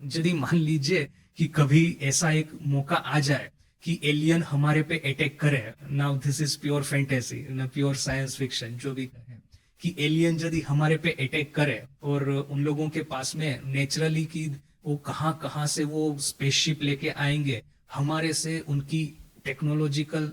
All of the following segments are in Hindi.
यदि मान लीजिए कि कभी ऐसा एक मौका आ जाए कि एलियन हमारे पे अटैक करे, now this is pure fantasy ना प्योर साइंस फिक्शन जो भी कहे, कि एलियन यदि हमारे पे अटैक करे और उन लोगों के पास में नेचुरली कि वो कहाँ कहाँ से वो स्पेसशिप लेके आएंगे, हमारे से उनकी टेक्नोलॉजिकल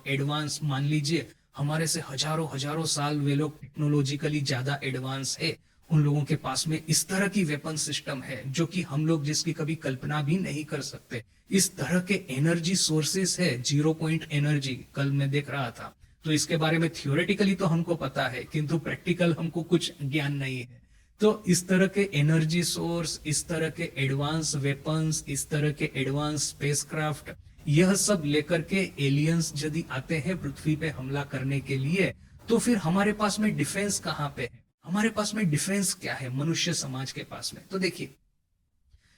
एडवांस मान लीजिए हमारे से हजारों हजारों साल वे लोग टेक्नोलॉजिकली ज्यादा एडवांस है, उन लोगों के पास में इस तरह की वेपन सिस्टम है जो कि हम लोग जिसकी कभी कल्पना भी नहीं कर सकते, इस तरह के एनर्जी सोर्सेस है, जीरो पॉइंट एनर्जी कल मैं देख रहा था। तो इसके बारे में थियोरेटिकली तो हमको पता है किंतु प्रैक्टिकल हमको कुछ ज्ञान नहीं है। तो इस तरह के एनर्जी सोर्स, इस तरह के एडवांस वेपन्स, इस तरह के एडवांस स्पेसक्राफ्ट, यह सब लेकर के एलियंस यदि आते हैं पृथ्वी पे हमला करने के लिए, तो फिर हमारे पास में डिफेंस कहाँ पे है? हमारे पास में डिफेंस क्या है मनुष्य समाज के पास में? तो देखिए,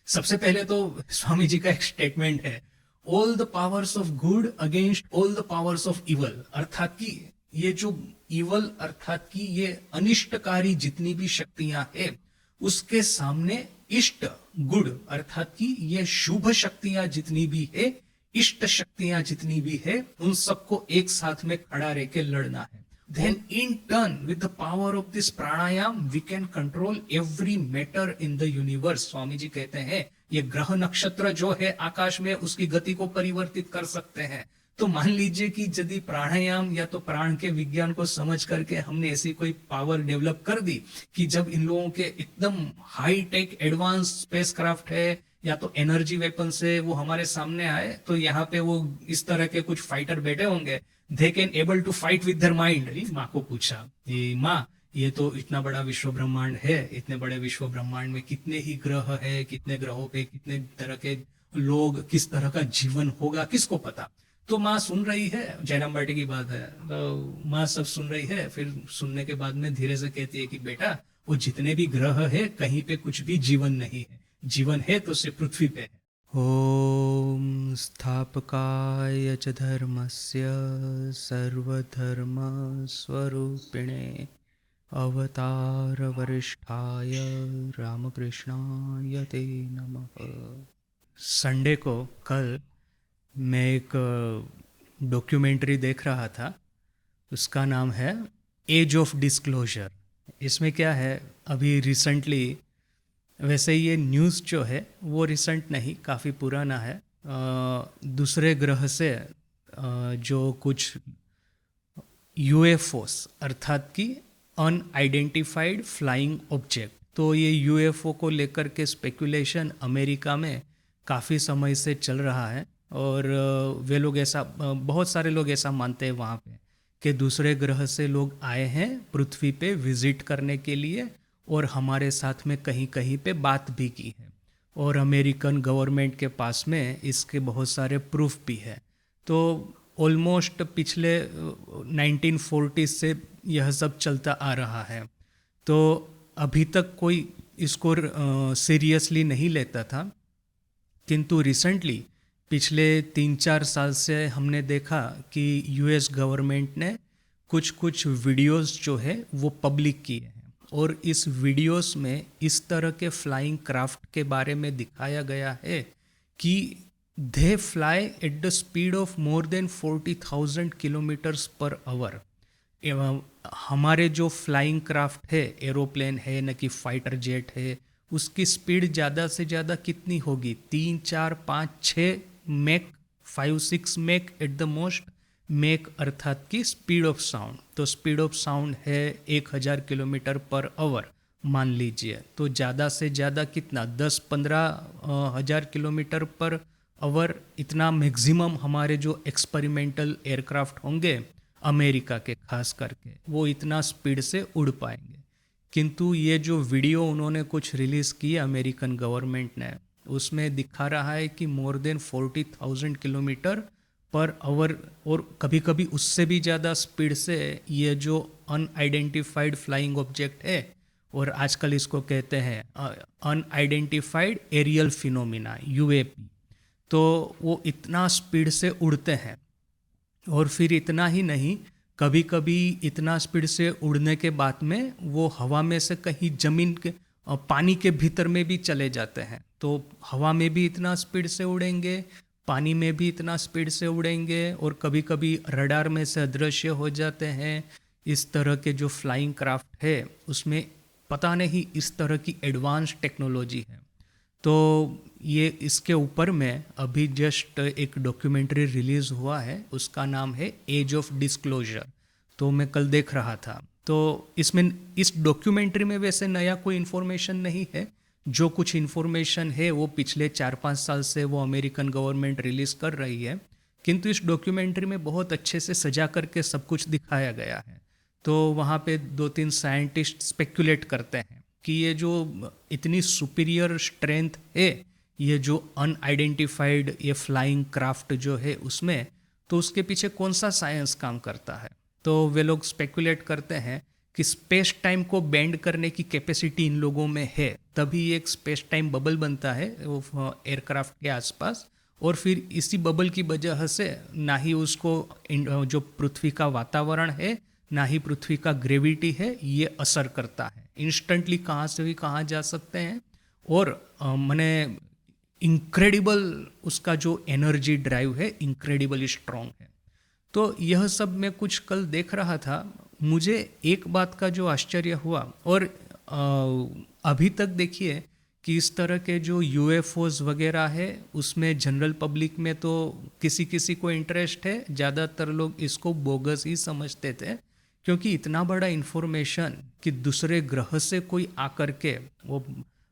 सबसे पहले तो स्वामी जी का एक स्टेटमेंट है, all the powers of good against all the powers of evil, अर्थात कि ये जो इवल अर्थात कि ये अनिष्टकारी जितनी भी शक्तियां है उसके सामने इष्ट गुड अर्थात कि ये शुभ शक्तियां जितनी भी है, इष्ट शक्तियां जितनी भी है, उन सबको एक साथ में खड़ा रह के लड़ना है। Then in turn with the power of this pranayam we can control every matter in the universe। Swami ji कहते हैं ये ग्रह नक्षत्र जो है आकाश में उसकी गति को परिवर्तित कर सकते हैं। तो मान लीजिए कि यदि प्राणायाम या तो प्राण के विज्ञान को समझ करके हमने ऐसी कोई पावर डेवलप कर दी कि जब इन लोगों के एकदम हाई टेक एडवांस स्पेसक्राफ्ट है या तो एनर्जी वेपन से वो हमारे सामने आए, तो यहाँ पे वो इस तरह के कुछ फाइटर बैठे होंगे, they can able to fight with their mind. माँ को पूछा कि माँ ये तो इतना बड़ा विश्व ब्रह्मांड है, इतने बड़े विश्व ब्रह्मांड में कितने ही ग्रह है, कितने ग्रहों पे कितने तरह के लोग, किस तरह का जीवन होगा, किसको पता। तो माँ सुन रही है, जयराम बाटी की बात है, तो माँ सब सुन रही है, फिर सुनने के बाद में धीरे से कहती है कि बेटा वो जितने भी ग्रह है कहीं पे कुछ भी जीवन नहीं है, जीवन है तो सिर्फ पृथ्वी पे है। ॐ स्थापकाय च धर्मस्य सर्वधर्मस्वरूपिणे अवतारवरिष्ठाय रामकृष्णाय ते नमः। संडे को कल मैं एक डॉक्यूमेंट्री देख रहा था, उसका नाम है एज ऑफ डिस्क्लोजर। इसमें क्या है, अभी रिसेंटली, वैसे ये न्यूज़ जो है वो रिसेंट नहीं, काफ़ी पुराना है, दूसरे ग्रह से जो कुछ यूएफओस अर्थात कि अनआइडेंटिफाइड फ्लाइंग ऑब्जेक्ट, तो ये यूएफओ को लेकर के स्पेकुलेशन अमेरिका में काफ़ी समय से चल रहा है। और वे लोग ऐसा, बहुत सारे लोग ऐसा मानते हैं वहाँ पे कि दूसरे ग्रह से लोग आए हैं पृथ्वी पे विजिट करने के लिए और हमारे साथ में कहीं कहीं पे बात भी की है, और अमेरिकन गवर्नमेंट के पास में इसके बहुत सारे प्रूफ भी है। तो ऑलमोस्ट पिछले 1940 से यह सब चलता आ रहा है, तो अभी तक कोई इसको सीरियसली नहीं लेता था, किंतु रिसेंटली पिछले 3-4 साल से हमने देखा कि यूएस गवर्नमेंट ने कुछ कुछ वीडियोस जो है वो पब्लिक किए हैं, और इस वीडियोस में इस तरह के फ्लाइंग क्राफ्ट के बारे में दिखाया गया है कि they fly at the speed of more than 40,000 kilometres per hour. हमारे जो फ्लाइंग क्राफ्ट है, एरोप्लेन है न कि फाइटर जेट है, उसकी स्पीड ज़्यादा से ज़्यादा कितनी होगी? 3, 4, 5, 6 Mach, 5-6 Mach at the most, Mach अर्थात की स्पीड ऑफ साउंड। तो स्पीड ऑफ साउंड है 1000 किलोमीटर पर आवर मान लीजिए, तो ज़्यादा से ज़्यादा कितना, 10-15 हज़ार किलोमीटर पर आवर, इतना मैक्सिमम हमारे जो एक्सपेरिमेंटल एयरक्राफ्ट होंगे अमेरिका के खास करके, वो इतना स्पीड से उड़ पाएंगे। किंतु ये जो वीडियो उन्होंने कुछ रिलीज़ की अमेरिकन गवर्नमेंट ने, उसमें दिखा रहा है कि more than 40,000 kilometre per hour, और कभी कभी उससे भी ज़्यादा स्पीड से ये जो अनआइडेंटिफाइड फ्लाइंग ऑब्जेक्ट है, और आजकल इसको कहते हैं अनआइडेंटिफाइड एरियल फिनोमिना, यूएपी, तो वो इतना स्पीड से उड़ते हैं। और फिर इतना ही नहीं, कभी कभी इतना स्पीड से उड़ने के बाद में वो हवा में से कहीं ज़मीन के, पानी के भीतर में भी चले जाते हैं। तो हवा में भी इतना स्पीड से उड़ेंगे, पानी में भी इतना स्पीड से उड़ेंगे, और कभी कभी रडार में से अदृश्य हो जाते हैं। इस तरह के जो फ्लाइंग क्राफ्ट है उसमें पता नहीं इस तरह की एडवांस टेक्नोलॉजी है। तो ये इसके ऊपर में अभी जस्ट एक डॉक्यूमेंट्री रिलीज हुआ है, उसका नाम है एज ऑफ डिस्क्लोजर। तो मैं कल देख रहा था, तो इसमें इस डॉक्यूमेंट्री में वैसे नया कोई इन्फॉर्मेशन नहीं है। जो कुछ इन्फॉर्मेशन है वो पिछले 4-5 साल से वो अमेरिकन गवर्नमेंट रिलीज कर रही है, किंतु इस डॉक्यूमेंट्री में बहुत अच्छे से सजा करके सब कुछ दिखाया गया है। तो वहाँ पे 2-3 साइंटिस्ट स्पेकुलेट करते हैं कि ये जो इतनी सुपीरियर स्ट्रेंथ है, ये जो अनआइडेंटिफाइड ये फ्लाइंग क्राफ्ट जो है उसमें, तो उसके पीछे कौन सा साइंस काम करता है। तो वे लोग स्पेकुलेट करते हैं कि स्पेस टाइम को बेंड करने की कैपेसिटी इन लोगों में है, तभी एक स्पेस टाइम बबल बनता है वो एयरक्राफ्ट के आसपास, और फिर इसी बबल की वजह से ना ही उसको जो पृथ्वी का वातावरण है ना ही पृथ्वी का ग्रेविटी है ये असर करता है। इंस्टेंटली कहाँ से भी कहाँ जा सकते हैं, और मैंने इनक्रेडिबल उसका जो एनर्जी ड्राइव है इनक्रेडिबली स्ट्रॉन्ग है। तो यह सब मैं कुछ कल देख रहा था, मुझे एक बात का जो आश्चर्य हुआ, और अभी तक देखिए कि इस तरह के जो यूएफओज वगैरह है उसमें जनरल पब्लिक में तो किसी किसी को इंटरेस्ट है, ज़्यादातर लोग इसको बोगस ही समझते थे, क्योंकि इतना बड़ा इन्फॉर्मेशन कि दूसरे ग्रह से कोई आकर के, वो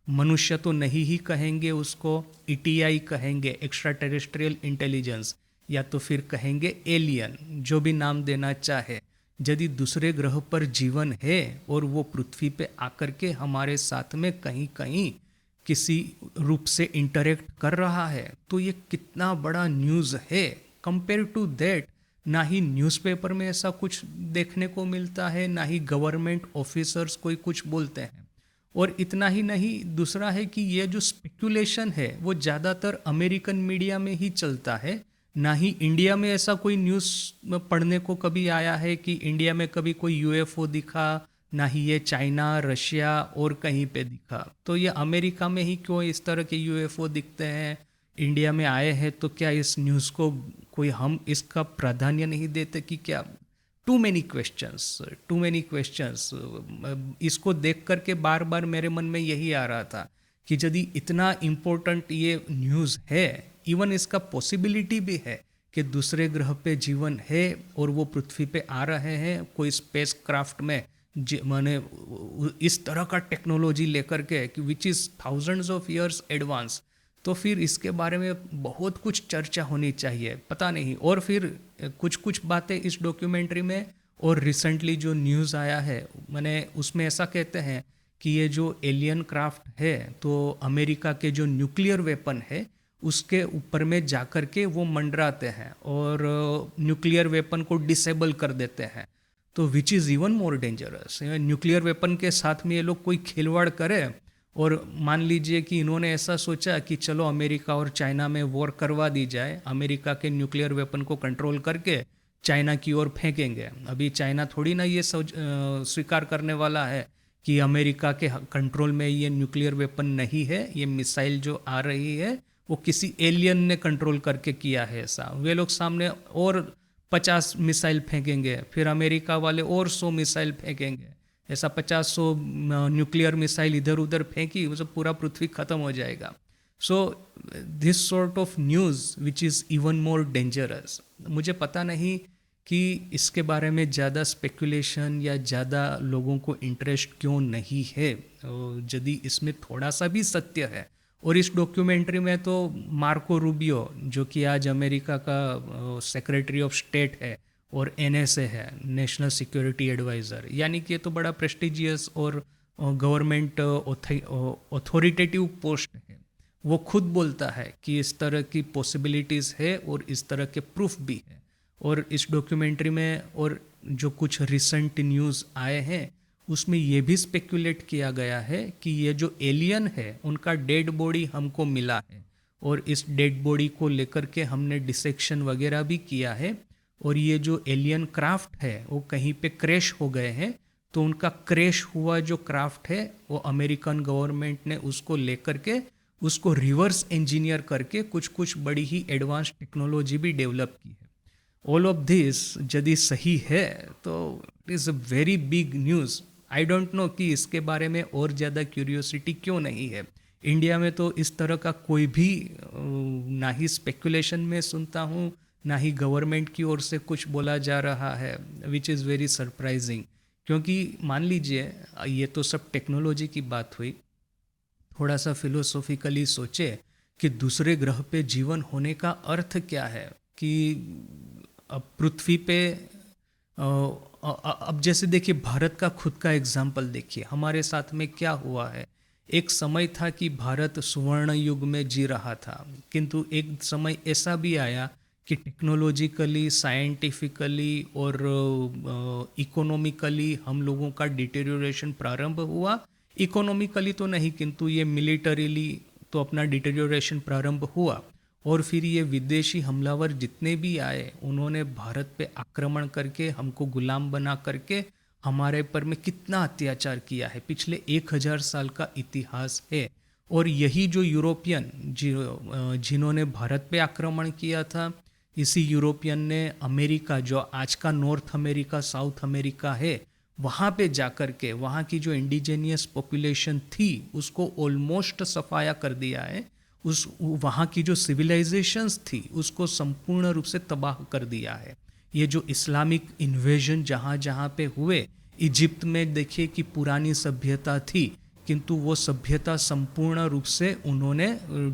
मनुष्य तो नहीं ही कहेंगे उसको, ईटीआई कहेंगे, एक्स्ट्रा टेरेस्ट्रियल इंटेलिजेंस, या तो फिर कहेंगे एलियन, जो भी नाम देना चाहे। यदि दूसरे ग्रह पर जीवन है और वो पृथ्वी पे आकर के हमारे साथ में कहीं कहीं किसी रूप से इंटरेक्ट कर रहा है, तो ये कितना बड़ा न्यूज़ है। कंपेयर टू दैट, ना ही न्यूज़पेपर में ऐसा कुछ देखने को मिलता है, ना ही गवर्नमेंट ऑफिसर्स कोई कुछ बोलते हैं। और इतना ही नहीं, दूसरा है कि ये जो स्पेकुलेशन है वो ज़्यादातर अमेरिकन मीडिया में ही चलता है, ना ही इंडिया में ऐसा कोई न्यूज़ पढ़ने को कभी आया है कि इंडिया में कभी कोई यूएफओ दिखा, ना ही ये चाइना, रशिया और कहीं पे दिखा। तो ये अमेरिका में ही क्यों इस तरह के यूएफओ दिखते हैं, इंडिया में आए हैं तो क्या इस न्यूज़ को कोई हम इसका प्राधान्य नहीं देते कि क्या। Too many questions. इसको देख करके बार बार मेरे मन में यही आ रहा था कि यदि इतना इम्पोर्टेंट ये न्यूज़ है, इवन इसका पॉसिबिलिटी भी है कि दूसरे ग्रह पे जीवन है और वो पृथ्वी पे आ रहे हैं कोई स्पेस क्राफ्ट में, माने इस तरह का टेक्नोलॉजी लेकर के which is thousands of years advance, तो फिर इसके बारे में बहुत कुछ चर्चा होनी चाहिए। पता नहीं, और फिर कुछ कुछ बातें इस डॉक्यूमेंट्री में और रिसेंटली जो न्यूज़ आया है, मैंने उसमें ऐसा कहते हैं कि ये जो एलियन क्राफ्ट है तो अमेरिका के जो न्यूक्लियर वेपन है उसके ऊपर में जाकर के वो मंडराते हैं और न्यूक्लियर वेपन को डिसेबल कर देते हैं। तो which is even more dangerous, nuclear weapon के साथ में ये लोग कोई खिलवाड़ करे, और मान लीजिए कि इन्होंने ऐसा सोचा कि चलो अमेरिका और चाइना में वॉर करवा दी जाए, अमेरिका के न्यूक्लियर वेपन को कंट्रोल करके चाइना की ओर फेंकेंगे। अभी चाइना थोड़ी ना ये स्वीकार करने वाला है कि अमेरिका के कंट्रोल में ये न्यूक्लियर वेपन नहीं है, ये मिसाइल जो आ रही है वो किसी एलियन ने कंट्रोल करके किया है ऐसा। वे लोग सामने और 50 मिसाइल फेंकेंगे, फिर अमेरिका वाले और 100 मिसाइल फेंकेंगे, ऐसा 50-100 न्यूक्लियर मिसाइल इधर उधर फेंकी, वो सब पूरा पृथ्वी खत्म हो जाएगा। So this sort of news which is even more dangerous. मुझे पता नहीं कि इसके बारे में ज़्यादा स्पेकुलेशन या ज़्यादा लोगों को इंटरेस्ट क्यों नहीं है। यदि इसमें थोड़ा सा भी सत्य है, और इस डॉक्यूमेंट्री में तो मार्को रूबियो जो कि आज अमेरिका का सेक्रेटरी ऑफ स्टेट है और एनएसए है, नेशनल सिक्योरिटी एडवाइज़र, यानी कि ये तो बड़ा प्रेस्टिजियस और गवर्नमेंट ऑथोरिटेटिव पोस्ट है, वो खुद बोलता है कि इस तरह की पॉसिबिलिटीज़ है और इस तरह के प्रूफ भी है। और इस डॉक्यूमेंट्री में और जो कुछ रिसेंट न्यूज़ आए हैं उसमें ये भी स्पेकुलेट किया गया है कि ये जो एलियन है उनका डेड बॉडी हमको मिला है, और इस डेड बॉडी को लेकर के हमने डिसेक्शन वगैरह भी किया है, और ये जो एलियन क्राफ्ट है वो कहीं पे क्रैश हो गए हैं, तो उनका क्रैश हुआ जो क्राफ्ट है वो अमेरिकन गवर्नमेंट ने उसको लेकर के उसको रिवर्स इंजीनियर करके कुछ कुछ बड़ी ही एडवांस टेक्नोलॉजी भी डेवलप की है। ऑल ऑफ दिस यदि सही है तो it is a very big news. I don't know कि इसके बारे में और ज़्यादा क्यूरियोसिटी क्यों नहीं है। इंडिया में तो इस तरह का कोई भी ना ही स्पेकुलेशन में सुनता हूँ, ना ही गवर्नमेंट की ओर से कुछ बोला जा रहा है, विच इज़ वेरी सरप्राइजिंग। क्योंकि मान लीजिए ये तो सब टेक्नोलॉजी की बात हुई, थोड़ा सा फिलोसॉफिकली सोचे कि दूसरे ग्रह पे जीवन होने का अर्थ क्या है। कि अब पृथ्वी पे अब जैसे देखिए भारत का खुद का एग्जाम्पल देखिए, हमारे साथ में क्या हुआ है। एक समय था कि भारत सुवर्ण युग में जी रहा था, किंतु एक समय ऐसा भी आया कि टेक्नोलॉजिकली, साइंटिफिकली और इकोनॉमिकली हम लोगों का डिटेरियोरेशन प्रारंभ हुआ। इकोनॉमिकली तो नहीं, किंतु ये मिलिटरीली तो अपना डिटेरियोरेशन प्रारंभ हुआ। और फिर ये विदेशी हमलावर जितने भी आए, उन्होंने भारत पे आक्रमण करके, हमको गुलाम बना करके हमारे पर में कितना अत्याचार किया है। पिछले 1000 साल का इतिहास है। और यही जो यूरोपियन जिन्होंने भारत पे आक्रमण किया था, इसी यूरोपियन ने अमेरिका, जो आज का नॉर्थ अमेरिका, साउथ अमेरिका है, वहाँ पे जाकर के वहाँ की जो इंडिजेनियस पॉपुलेशन थी उसको ऑलमोस्ट सफाया कर दिया है। उस वहाँ की जो सिविलाइजेशंस थी उसको संपूर्ण रूप से तबाह कर दिया है। ये जो इस्लामिक इन्वेजन जहाँ जहाँ पे हुए, इजिप्ट में देखिए कि पुरानी सभ्यता थी, किंतु वो सभ्यता संपूर्ण रूप से उन्होंने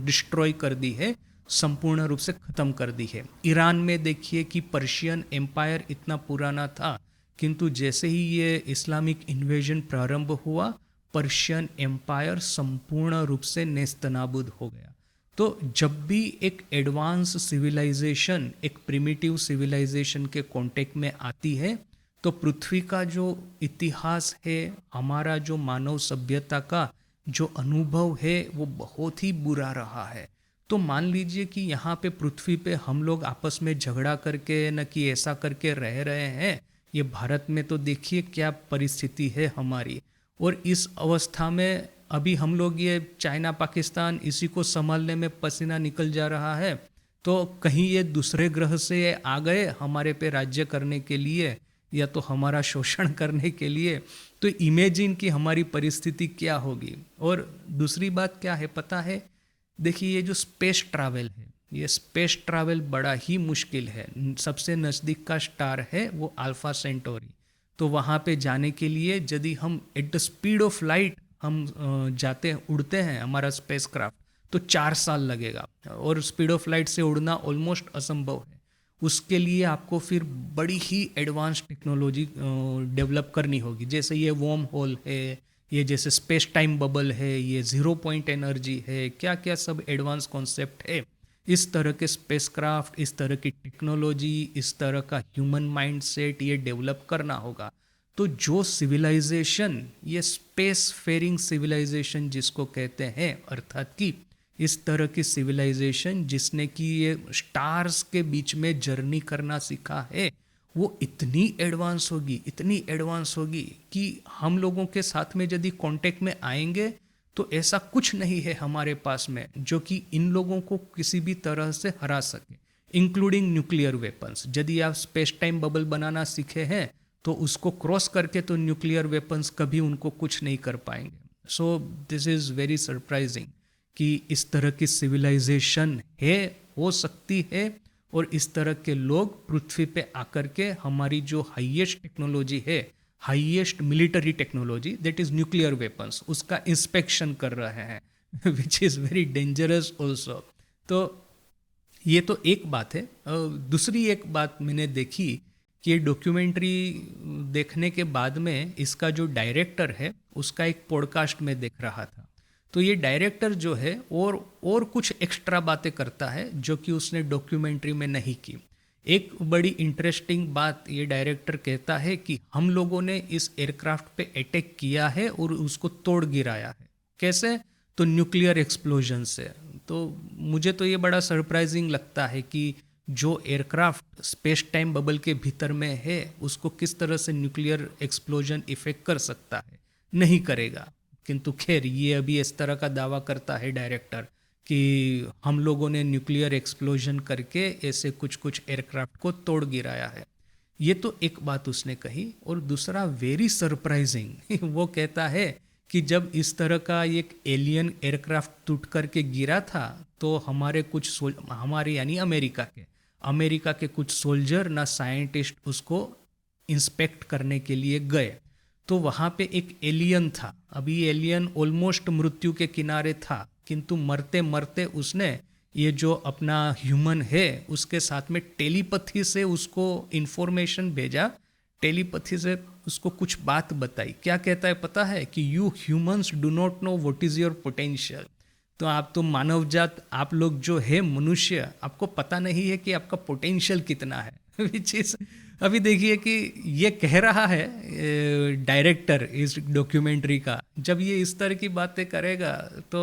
डिस्ट्रॉय कर दी है, संपूर्ण रूप से ख़त्म कर दी है। ईरान में देखिए कि पर्शियन एम्पायर इतना पुराना था, किंतु जैसे ही ये इस्लामिक इन्वेजन प्रारंभ हुआ, पर्शियन एम्पायर संपूर्ण रूप से नेस्तनाबूद हो गया। तो जब भी एक एडवांस सिविलाइजेशन एक प्रिमिटिव सिविलाइजेशन के कांटेक्ट में आती है, तो पृथ्वी का जो इतिहास है, हमारा जो मानव सभ्यता का जो अनुभव है, वो बहुत ही बुरा रहा है। तो मान लीजिए कि यहाँ पे पृथ्वी पे हम लोग आपस में झगड़ा करके न कि ऐसा करके रह रहे हैं। ये भारत में तो देखिए क्या परिस्थिति है हमारी। और इस अवस्था में अभी हम लोग ये चाइना पाकिस्तान इसी को संभालने में पसीना निकल जा रहा है। तो कहीं ये दूसरे ग्रह से आ गए हमारे पे राज्य करने के लिए या तो हमारा शोषण करने के लिए। तो इमेजिन कि हमारी परिस्थिति क्या होगी। और दूसरी बात क्या है पता है, देखिए ये जो स्पेस ट्रैवल है, ये स्पेस ट्रैवल बड़ा ही मुश्किल है। सबसे नज़दीक का स्टार है वो अल्फा सेंटोरी। तो वहाँ पे जाने के लिए यदि हम at the speed of light हम जाते हैं, उड़ते हैं हमारा स्पेस क्राफ्ट, तो 4 साल लगेगा। और स्पीड ऑफ लाइट से उड़ना ऑलमोस्ट असंभव है। उसके लिए आपको फिर बड़ी ही एडवांस टेक्नोलॉजी डेवलप करनी होगी। जैसे ये वॉर्म होल है, ये जैसे स्पेस टाइम बबल है, ये 0 पॉइंट एनर्जी है, क्या क्या सब एडवांस कॉन्सेप्ट है। इस तरह के स्पेसक्राफ्ट, इस तरह की टेक्नोलॉजी, इस तरह का ह्यूमन माइंडसेट ये डेवलप करना होगा। तो जो सिविलाइजेशन, ये स्पेस फेरिंग सिविलाइजेशन जिसको कहते हैं, अर्थात कि इस तरह की सिविलाइजेशन जिसने कि ये स्टार्स के बीच में जर्नी करना सीखा है, वो इतनी एडवांस होगी, इतनी एडवांस होगी कि हम लोगों के साथ में यदि कांटेक्ट में आएंगे तो ऐसा कुछ नहीं है हमारे पास में जो कि इन लोगों को किसी भी तरह से हरा सके, इंक्लूडिंग न्यूक्लियर वेपन्स। यदि आप स्पेस टाइम बबल बनाना सीखे हैं तो उसको क्रॉस करके तो न्यूक्लियर वेपन्स कभी उनको कुछ नहीं कर पाएंगे। So this is very surprising कि इस तरह की सिविलाइजेशन है, हो सकती है, और इस तरह के लोग पृथ्वी पे आकर के हमारी जो हाईएस्ट टेक्नोलॉजी है, highest military technology, that is nuclear weapons, उसका इंस्पेक्शन कर रहे हैं विच इज़ वेरी डेंजरस ऑल्सो। तो ये तो एक बात है। दूसरी एक बात मैंने देखी कि ये डॉक्यूमेंट्री देखने के बाद में इसका जो डायरेक्टर है उसका एक पॉडकास्ट में देख रहा था। तो ये डायरेक्टर जो है और कुछ एक्स्ट्रा बातें करता है जो कि उसने डॉक्यूमेंट्री में नहीं की। एक बड़ी इंटरेस्टिंग बात ये डायरेक्टर कहता है कि हम लोगों ने इस एयरक्राफ्ट पे अटैक किया है और उसको तोड़ गिराया है। कैसे? तो न्यूक्लियर एक्सप्लोजन से। तो मुझे तो ये बड़ा सरप्राइजिंग लगता है कि जो एयरक्राफ्ट स्पेस टाइम बबल के भीतर में है उसको किस तरह से न्यूक्लियर एक्सप्लोजन इफेक्ट कर सकता है। नहीं करेगा, किंतु खैर ये अभी इस तरह का दावा करता है डायरेक्टर कि हम लोगों ने न्यूक्लियर एक्सप्लोजन करके ऐसे कुछ कुछ एयरक्राफ्ट को तोड़ गिराया है। ये तो एक बात उसने कही। और दूसरा वेरी सरप्राइजिंग वो कहता है कि जब इस तरह का एक एलियन एयरक्राफ्ट टूट करके गिरा था तो हमारे यानी अमेरिका के कुछ सोल्जर ना साइंटिस्ट उसको इंस्पेक्ट करने के लिए गए। तो वहाँ पे एक एलियन था। अभी एलियन ऑलमोस्ट मृत्यु के किनारे था, किंतु मरते मरते उसने ये जो अपना ह्यूमन है उसके साथ में टेलीपैथी से उसको इंफॉर्मेशन भेजा, टेलीपैथी से उसको कुछ बात बताई। क्या कहता है पता है? कि you humans do not know what is your potential. तो आप तो मानव जात, आप लोग जो है मनुष्य, आपको पता नहीं है कि आपका पोटेंशियल कितना है। विच इज अभी देखिए कि ये कह रहा है डायरेक्टर इस डॉक्यूमेंट्री का, जब ये इस तरह की बातें करेगा तो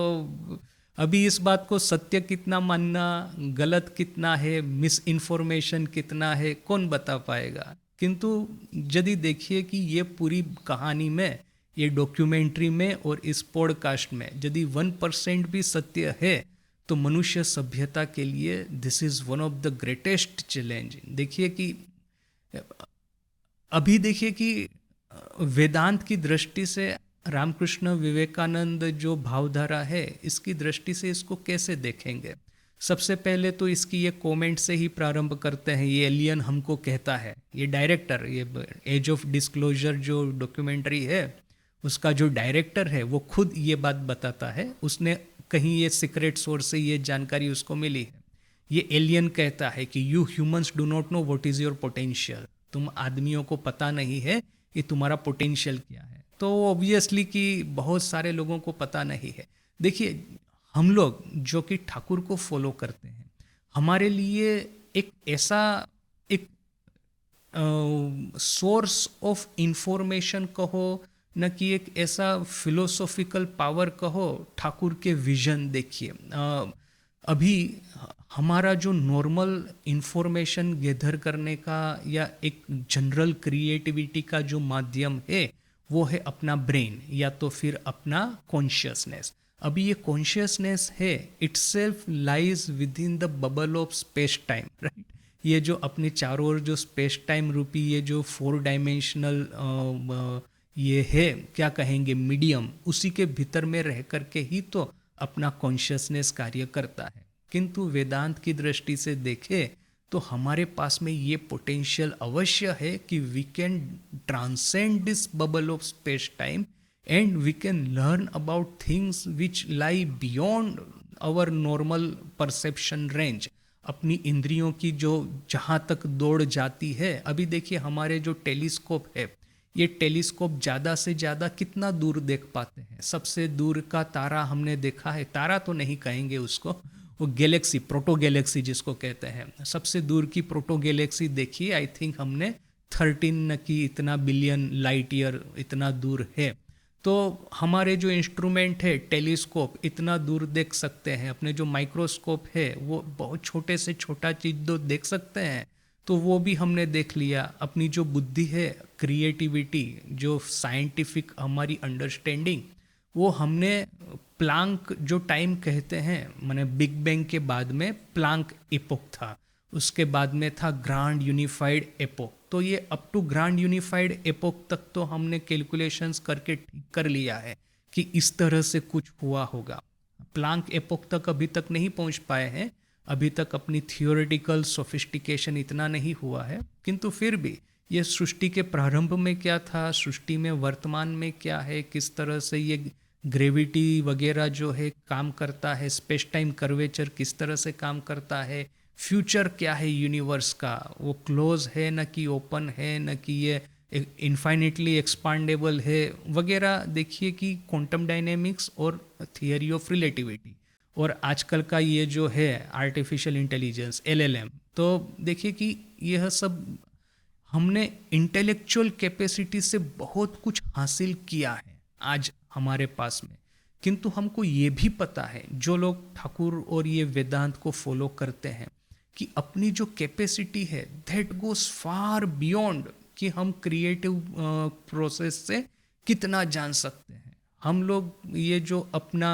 अभी इस बात को सत्य कितना मानना, गलत कितना है, मिस इन्फॉर्मेशन कितना है, कौन बता पाएगा। किंतु यदि देखिए कि ये पूरी कहानी में, ये डॉक्यूमेंट्री में और इस पॉडकास्ट में यदि 1% भी सत्य है तो मनुष्य सभ्यता के लिए this is one of the greatest challenge. देखिए कि अभी देखिए कि वेदांत की दृष्टि से रामकृष्ण विवेकानंद जो भावधारा है, इसकी दृष्टि से इसको कैसे देखेंगे। सबसे पहले तो इसकी ये कमेंट से ही प्रारंभ करते हैं। ये एलियन हमको कहता है, ये डायरेक्टर, ये एज ऑफ डिस्क्लोजर जो डॉक्यूमेंट्री है उसका जो डायरेक्टर है वो खुद ये बात बताता है। उसने कहीं ये सीक्रेट सोर्स से ये जानकारी उसको मिली है। ये एलियन कहता है कि you humans do not know what is your potential. तुम आदमियों को पता नहीं है कि तुम्हारा पोटेंशियल क्या है। तो ऑब्वियसली कि बहुत सारे लोगों को पता नहीं है। देखिए हम लोग जो कि ठाकुर को फॉलो करते हैं, हमारे लिए एक ऐसा एक सोर्स ऑफ इंफॉर्मेशन कहो, न कि एक ऐसा फिलोसॉफिकल पावर कहो, ठाकुर के विजन देखिए। अभी हमारा जो नॉर्मल इंफॉर्मेशन गैदर करने का या एक जनरल क्रिएटिविटी का जो माध्यम है वो है अपना ब्रेन या तो फिर अपना कॉन्शियसनेस। अभी ये कॉन्शियसनेस है itself lies with in the bubble of space time, right. ये जो अपने चारों ओर जो स्पेस टाइम रूपी ये जो 4 डायमेंशनल ये है, क्या कहेंगे, मीडियम, उसी के भीतर में रह करके ही तो अपना कॉन्शियसनेस कार्य करता है। किंतु वेदांत की दृष्टि से देखें तो हमारे पास में ये पोटेंशियल अवश्य है कि we can transcend this bubble of space time and we can learn about things which lie beyond our normal perception range. अपनी इंद्रियों की जो जहाँ तक दौड़ जाती है। अभी देखिए हमारे जो टेलीस्कोप है, ये टेलीस्कोप ज़्यादा से ज़्यादा कितना दूर देख पाते हैं। सबसे दूर का तारा हमने देखा है, तारा तो नहीं कहेंगे उसको, वो गैलेक्सी, प्रोटो गैलेक्सी जिसको कहते हैं, सबसे दूर की प्रोटो गैलेक्सी देखिए। आई थिंक हमने 13 की इतना बिलियन लाइट ईयर इतना दूर है। तो हमारे जो इंस्ट्रूमेंट है टेलीस्कोप इतना दूर देख सकते हैं। अपने जो माइक्रोस्कोप है वो बहुत छोटे से छोटा चीज़ तो देख सकते हैं, तो वो भी हमने देख लिया। अपनी जो बुद्धि है, क्रिएटिविटी, जो साइंटिफिक हमारी अंडरस्टैंडिंग, वो हमने प्लांक जो टाइम कहते हैं, माने बिग बैंग के बाद में प्लांक एपोक था, उसके बाद में था ग्रांड यूनिफाइड एपोक। तो ये up to grand unified epoch तक तो हमने कैलकुलेशंस करके ठीक कर लिया है कि इस तरह से कुछ हुआ होगा। प्लांक एपोक तक अभी तक नहीं पहुंच पाए हैं, अभी तक अपनी थियोरेटिकल सोफिस्टिकेशन इतना नहीं हुआ है। किंतु फिर भी ये सृष्टि के प्रारंभ में क्या था, सृष्टि में वर्तमान में क्या है, किस तरह से ये ग्रेविटी वगैरह जो है काम करता है, स्पेस टाइम कर्वेचर किस तरह से काम करता है, फ्यूचर क्या है यूनिवर्स का, वो क्लोज है न कि ओपन है, न कि ये इन्फाइनेटली एक्सपांडेबल है वगैरह। देखिए कि क्वांटम डायनेमिक्स और थियरी ऑफ रिलेटिविटी और आजकल का ये जो है आर्टिफिशियल इंटेलिजेंस LLM, तो देखिए कि यह सब हमने इंटेलेक्चुअल कैपेसिटी से बहुत कुछ हासिल किया है आज हमारे पास में। किंतु हमको ये भी पता है, जो लोग ठाकुर और ये वेदांत को फॉलो करते हैं, कि अपनी जो कैपेसिटी है दैट गोज फार बियॉन्ड कि हम क्रिएटिव प्रोसेस से कितना जान सकते हैं। हम लोग ये जो अपना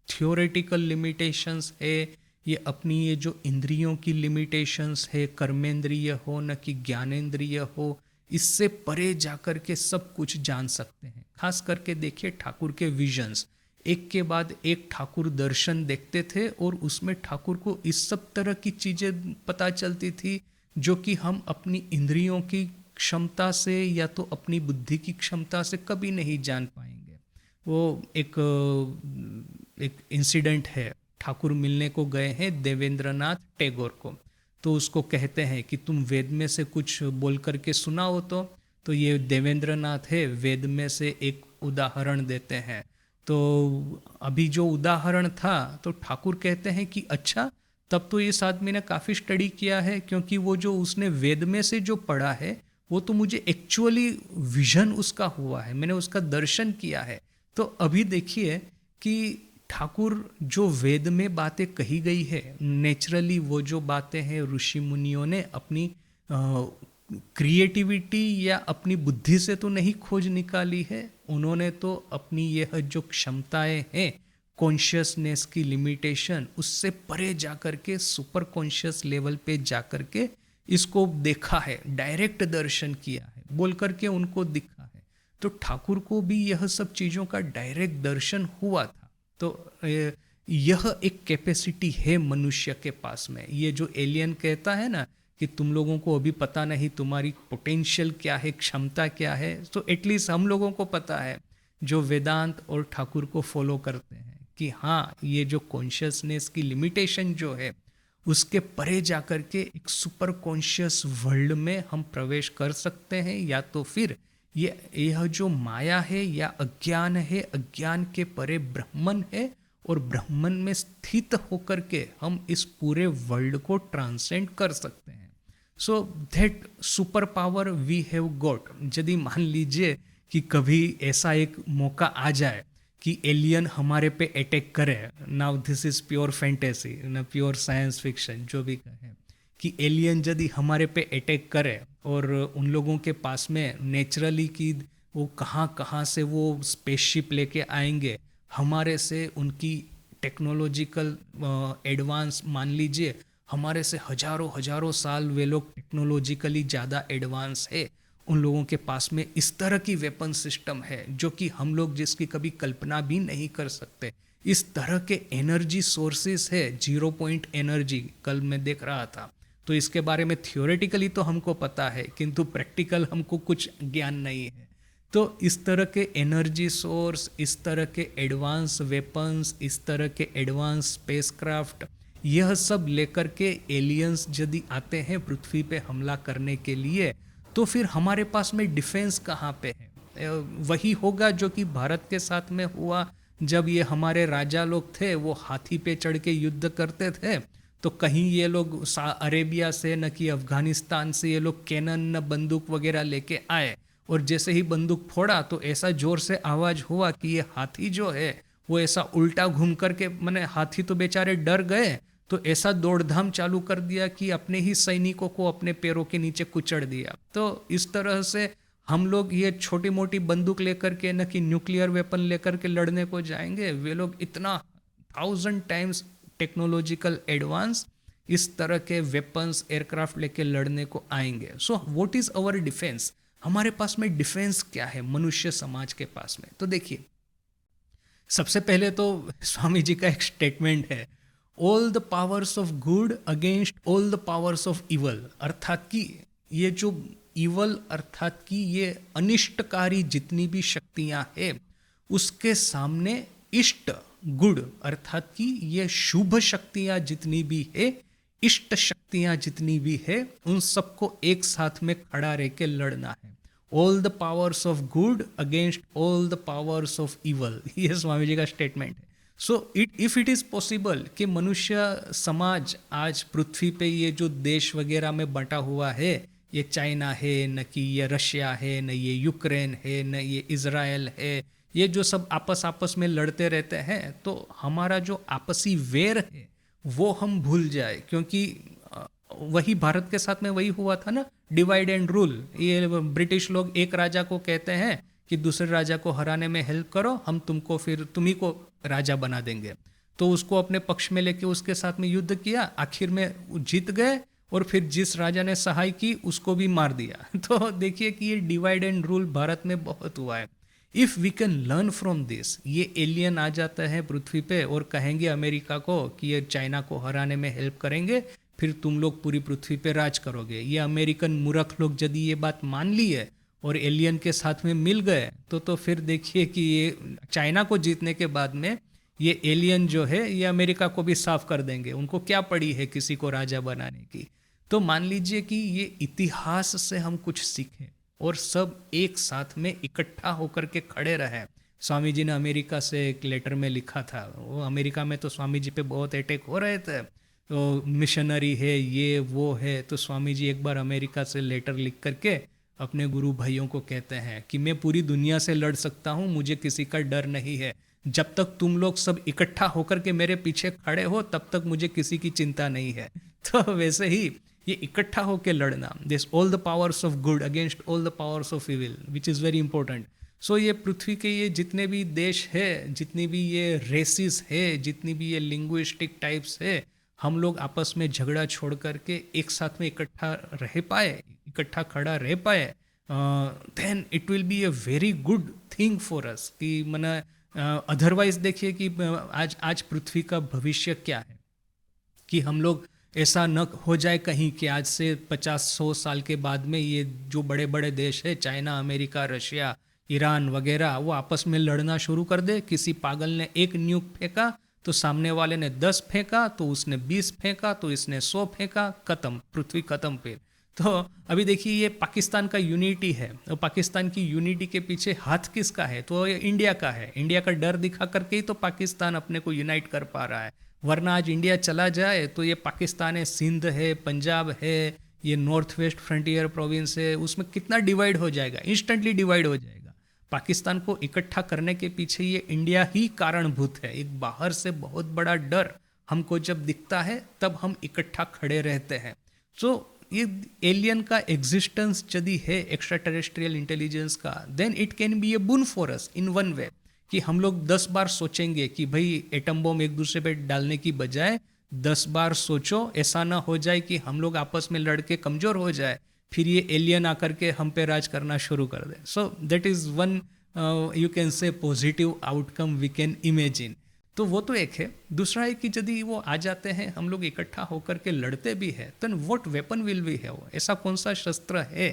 थियोरेटिकल लिमिटेशंस है, ये अपनी ये जो इंद्रियों की लिमिटेशंस है, कर्मेंद्रिय हो न कि ज्ञानेंद्रिय हो, इससे परे जाकर के सब कुछ जान सकते हैं। खास करके देखिए ठाकुर के विजन्स, एक के बाद एक ठाकुर दर्शन देखते थे और उसमें ठाकुर को इस सब तरह की चीज़ें पता चलती थी जो कि हम अपनी इंद्रियों की क्षमता से या तो अपनी बुद्धि की क्षमता से कभी नहीं जान पाएंगे। वो एक इंसिडेंट है, ठाकुर मिलने को गए हैं देवेंद्रनाथ टैगोर को, तो उसको कहते हैं कि तुम वेद में से कुछ बोल करके सुनाओ। तो ये देवेंद्रनाथ है, वेद में से एक उदाहरण देते हैं। तो अभी जो उदाहरण था तो ठाकुर कहते हैं कि अच्छा, तब तो इस आदमी ने काफ़ी स्टडी किया है, क्योंकि वो जो उसने वेद में से जो पढ़ा है वो तो मुझे एक्चुअली विजन उसका हुआ है, मैंने उसका दर्शन किया है। तो अभी देखिए कि ठाकुर जो वेद में बातें कही गई है, नेचुरली वो जो बातें हैं ऋषि मुनियों ने अपनी क्रिएटिविटी या अपनी बुद्धि से तो नहीं खोज निकाली है, उन्होंने तो अपनी यह जो क्षमताएं हैं, कॉन्शियसनेस की लिमिटेशन, उससे परे जाकर के सुपर कॉन्शियस लेवल पे जाकर के इसको देखा है, डायरेक्ट दर्शन किया है, बोल करके उनको दिखा है। तो ठाकुर को भी यह सब चीज़ों का डायरेक्ट दर्शन हुआ था। तो यह एक कैपेसिटी है मनुष्य के पास में। ये जो एलियन कहता है ना कि तुम लोगों को अभी पता नहीं तुम्हारी पोटेंशियल क्या है, क्षमता क्या है, तो एटलीस्ट हम लोगों को पता है जो वेदांत और ठाकुर को फॉलो करते हैं कि हाँ, ये जो कॉन्शियसनेस की लिमिटेशन जो है उसके परे जाकर के एक सुपर कॉन्शियस वर्ल्ड में हम प्रवेश कर सकते हैं, या तो फिर यह जो माया है या अज्ञान है, अज्ञान के परे ब्रह्मन है और ब्रह्मन में स्थित होकर के हम इस पूरे वर्ल्ड को ट्रांसेंड कर सकते हैं। So that super power we have got. यदि मान लीजिए कि कभी ऐसा एक मौका आ जाए कि एलियन हमारे पे अटैक करे, now this is pure fantasy ना प्योर साइंस फिक्शन, जो भी कहें, कि एलियन यदि हमारे पे अटैक करे और उन लोगों के पास में नेचुरली कि वो कहाँ कहाँ से वो स्पेसशिप लेके आएंगे, हमारे से उनकी टेक्नोलॉजिकल एडवांस, मान लीजिए हमारे से हजारों हजारों साल वे लोग टेक्नोलॉजिकली ज़्यादा एडवांस है, उन लोगों के पास में इस तरह की वेपन सिस्टम है जो कि हम लोग जिसकी कभी कल्पना भी नहीं कर सकते, इस तरह के एनर्जी सोर्सेस है, 0 पॉइंट एनर्जी, कल मैं देख रहा था। तो इसके बारे में थियोरेटिकली तो हमको पता है, किंतु प्रैक्टिकल हमको कुछ ज्ञान नहीं है। तो इस तरह के एनर्जी सोर्स, इस तरह के एडवांस वेपन्स, इस तरह के एडवांस स्पेसक्राफ्ट, यह सब लेकर के एलियंस यदि आते हैं पृथ्वी पे हमला करने के लिए, तो फिर हमारे पास में डिफेंस कहाँ पे है? वही होगा जो कि भारत के साथ में हुआ जब ये हमारे राजा लोग थे, वो हाथी पे चढ़ के युद्ध करते थे। तो कहीं ये लोग अरेबिया से न कि अफगानिस्तान से ये लोग कैनन न बंदूक वगैरह लेके आए, और जैसे ही बंदूक फोड़ा तो ऐसा जोर से आवाज हुआ कि ये हाथी जो है वो ऐसा उल्टा घूम करके, मैंने हाथी तो बेचारे डर गए, तो ऐसा दौड़धाम चालू कर दिया कि अपने ही सैनिकों को अपने पैरों के नीचे कुचड़ दिया। तो इस तरह से हम लोग ये छोटी मोटी बंदूक लेकर के न कि न्यूक्लियर वेपन लेकर के लड़ने को जाएंगे, वे लोग इतना 1000 टाइम्स टेक्नोलॉजिकल एडवांस इस तरह के वेपन्स, एयरक्राफ्ट लेके लड़ने को आएंगे। So what is our defence? हमारे पास में डिफेंस क्या है मनुष्य समाज के पास में? तो देखिए, सबसे पहले तो स्वामी जी का एक स्टेटमेंट है, all the powers of good against all the powers of evil, अर्थात कि ये जो इवल अर्थात कि ये अनिष्टकारी जितनी भी शक्तियां हैं उसके सामने इष्ट गुड अर्थात कि ये शुभ शक्तियां जितनी भी है, इष्ट शक्तियां जितनी भी है, उन सबको एक साथ में खड़ा रह के लड़ना है। All the powers of good against all the powers of evil, ये स्वामी जी का स्टेटमेंट है। So if it is possible कि मनुष्य समाज आज पृथ्वी पे ये जो देश वगैरह में बंटा हुआ है, ये चाइना है, न कि ये रशिया है, न ये यूक्रेन है, न ये इजराइल है, ये जो सब आपस में लड़ते रहते हैं, तो हमारा जो आपसी वैर है वो हम भूल जाए, क्योंकि वही भारत के साथ में वही हुआ था ना, डिवाइड एंड रूल। ये ब्रिटिश लोग एक राजा को कहते हैं कि दूसरे राजा को हराने में हेल्प करो, हम तुमको फिर तुम्ही को राजा बना देंगे। तो उसको अपने पक्ष में लेके उसके साथ में युद्ध किया, आखिर में वो जीत गए और फिर जिस राजा ने सहाय की उसको भी मार दिया। तो देखिए कि ये डिवाइड एंड रूल भारत में बहुत हुआ है। If we can learn from this, ये एलियन आ जाते हैं पृथ्वी पे और कहेंगे अमेरिका को कि ये चाइना को हराने में हेल्प करेंगे, फिर तुम लोग पूरी पृथ्वी पे राज करोगे। ये अमेरिकन मूर्ख लोग यदि ये बात मान ली है और एलियन के साथ में मिल गए तो फिर देखिए कि ये चाइना को जीतने के बाद में ये एलियन जो है ये अमेरिका को भी साफ कर देंगे। उनको क्या पड़ी है किसी को राजा बनाने की। तो मान लीजिए कि ये इतिहास से हम कुछ सीखें और सब एक साथ में इकट्ठा होकर के खड़े रहे। स्वामी जी ने अमेरिका से एक लेटर में लिखा था, वो अमेरिका में तो स्वामी जी पे बहुत अटैक हो रहे थे, तो मिशनरी है ये वो है, तो स्वामी जी एक बार अमेरिका से लेटर लिख करके अपने गुरु भाइयों को कहते हैं कि मैं पूरी दुनिया से लड़ सकता हूँ, मुझे किसी का डर नहीं है, जब तक तुम लोग सब इकट्ठा होकर के मेरे पीछे खड़े हो तब तक मुझे किसी की चिंता नहीं है। तो वैसे ही ये इकट्ठा होकर लड़ना, this all the powers of good against all the powers of evil, which is very important. So ये पृथ्वी के ये जितने भी देश है, जितनी भी ये रेसिस है, जितनी भी ये लिंग्विस्टिक टाइप्स है, हम लोग आपस में झगड़ा छोड़ करके एक साथ में इकट्ठा रह पाए, इकट्ठा खड़ा रह पाए, then it will be a very good thing for us. कि मना अदरवाइज देखिए कि आज पृथ्वी का भविष्य क्या है, कि हम लोग ऐसा न हो जाए कहीं कि आज से 50-100 साल के बाद में ये जो बड़े बड़े देश है, चाइना, अमेरिका, रशिया, ईरान वगैरह, वो आपस में लड़ना शुरू कर दे। किसी पागल ने एक न्यूक फेंका तो सामने वाले ने 10 फेंका, तो उसने 20 फेंका, तो इसने 100 फेंका, खत्म, पृथ्वी खत्म। फिर तो अभी देखिए ये पाकिस्तान का यूनिटी है, तो पाकिस्तान की यूनिटी के पीछे हाथ किसका है, तो ये इंडिया का है। इंडिया का डर दिखा करके ही तो पाकिस्तान अपने को यूनाइट कर पा रहा है, वरना आज इंडिया चला जाए तो ये पाकिस्तान है, सिंध है, पंजाब है, ये नॉर्थ वेस्ट फ्रंटियर प्रोविंस है, उसमें कितना डिवाइड हो जाएगा, इंस्टेंटली डिवाइड हो जाएगा। पाकिस्तान को इकट्ठा करने के पीछे ये इंडिया ही कारणभूत है। एक बाहर से बहुत बड़ा डर हमको जब दिखता है तब हम इकट्ठा खड़े रहते हैं। सो ये एलियन का एग्जिस्टेंस यदि है, एक्स्ट्रा टेरेस्ट्रियल इंटेलिजेंस का, देन इट कैन बी ए बुन for us in one way, कि हम लोग 10 बार सोचेंगे कि भाई एटम बम एक दूसरे पे डालने की बजाय 10 बार सोचो, ऐसा ना हो जाए कि हम लोग आपस में लड़ के कमज़ोर हो जाए, फिर ये एलियन आकर के हम पे राज करना शुरू कर दे। So that is one you can say positive outcome we can imagine. तो वो तो एक है। दूसरा है कि यदि वो आ जाते हैं, हम लोग इकट्ठा होकर के लड़ते भी हैं, तो what weapon will we have, ऐसा कौन सा शस्त्र है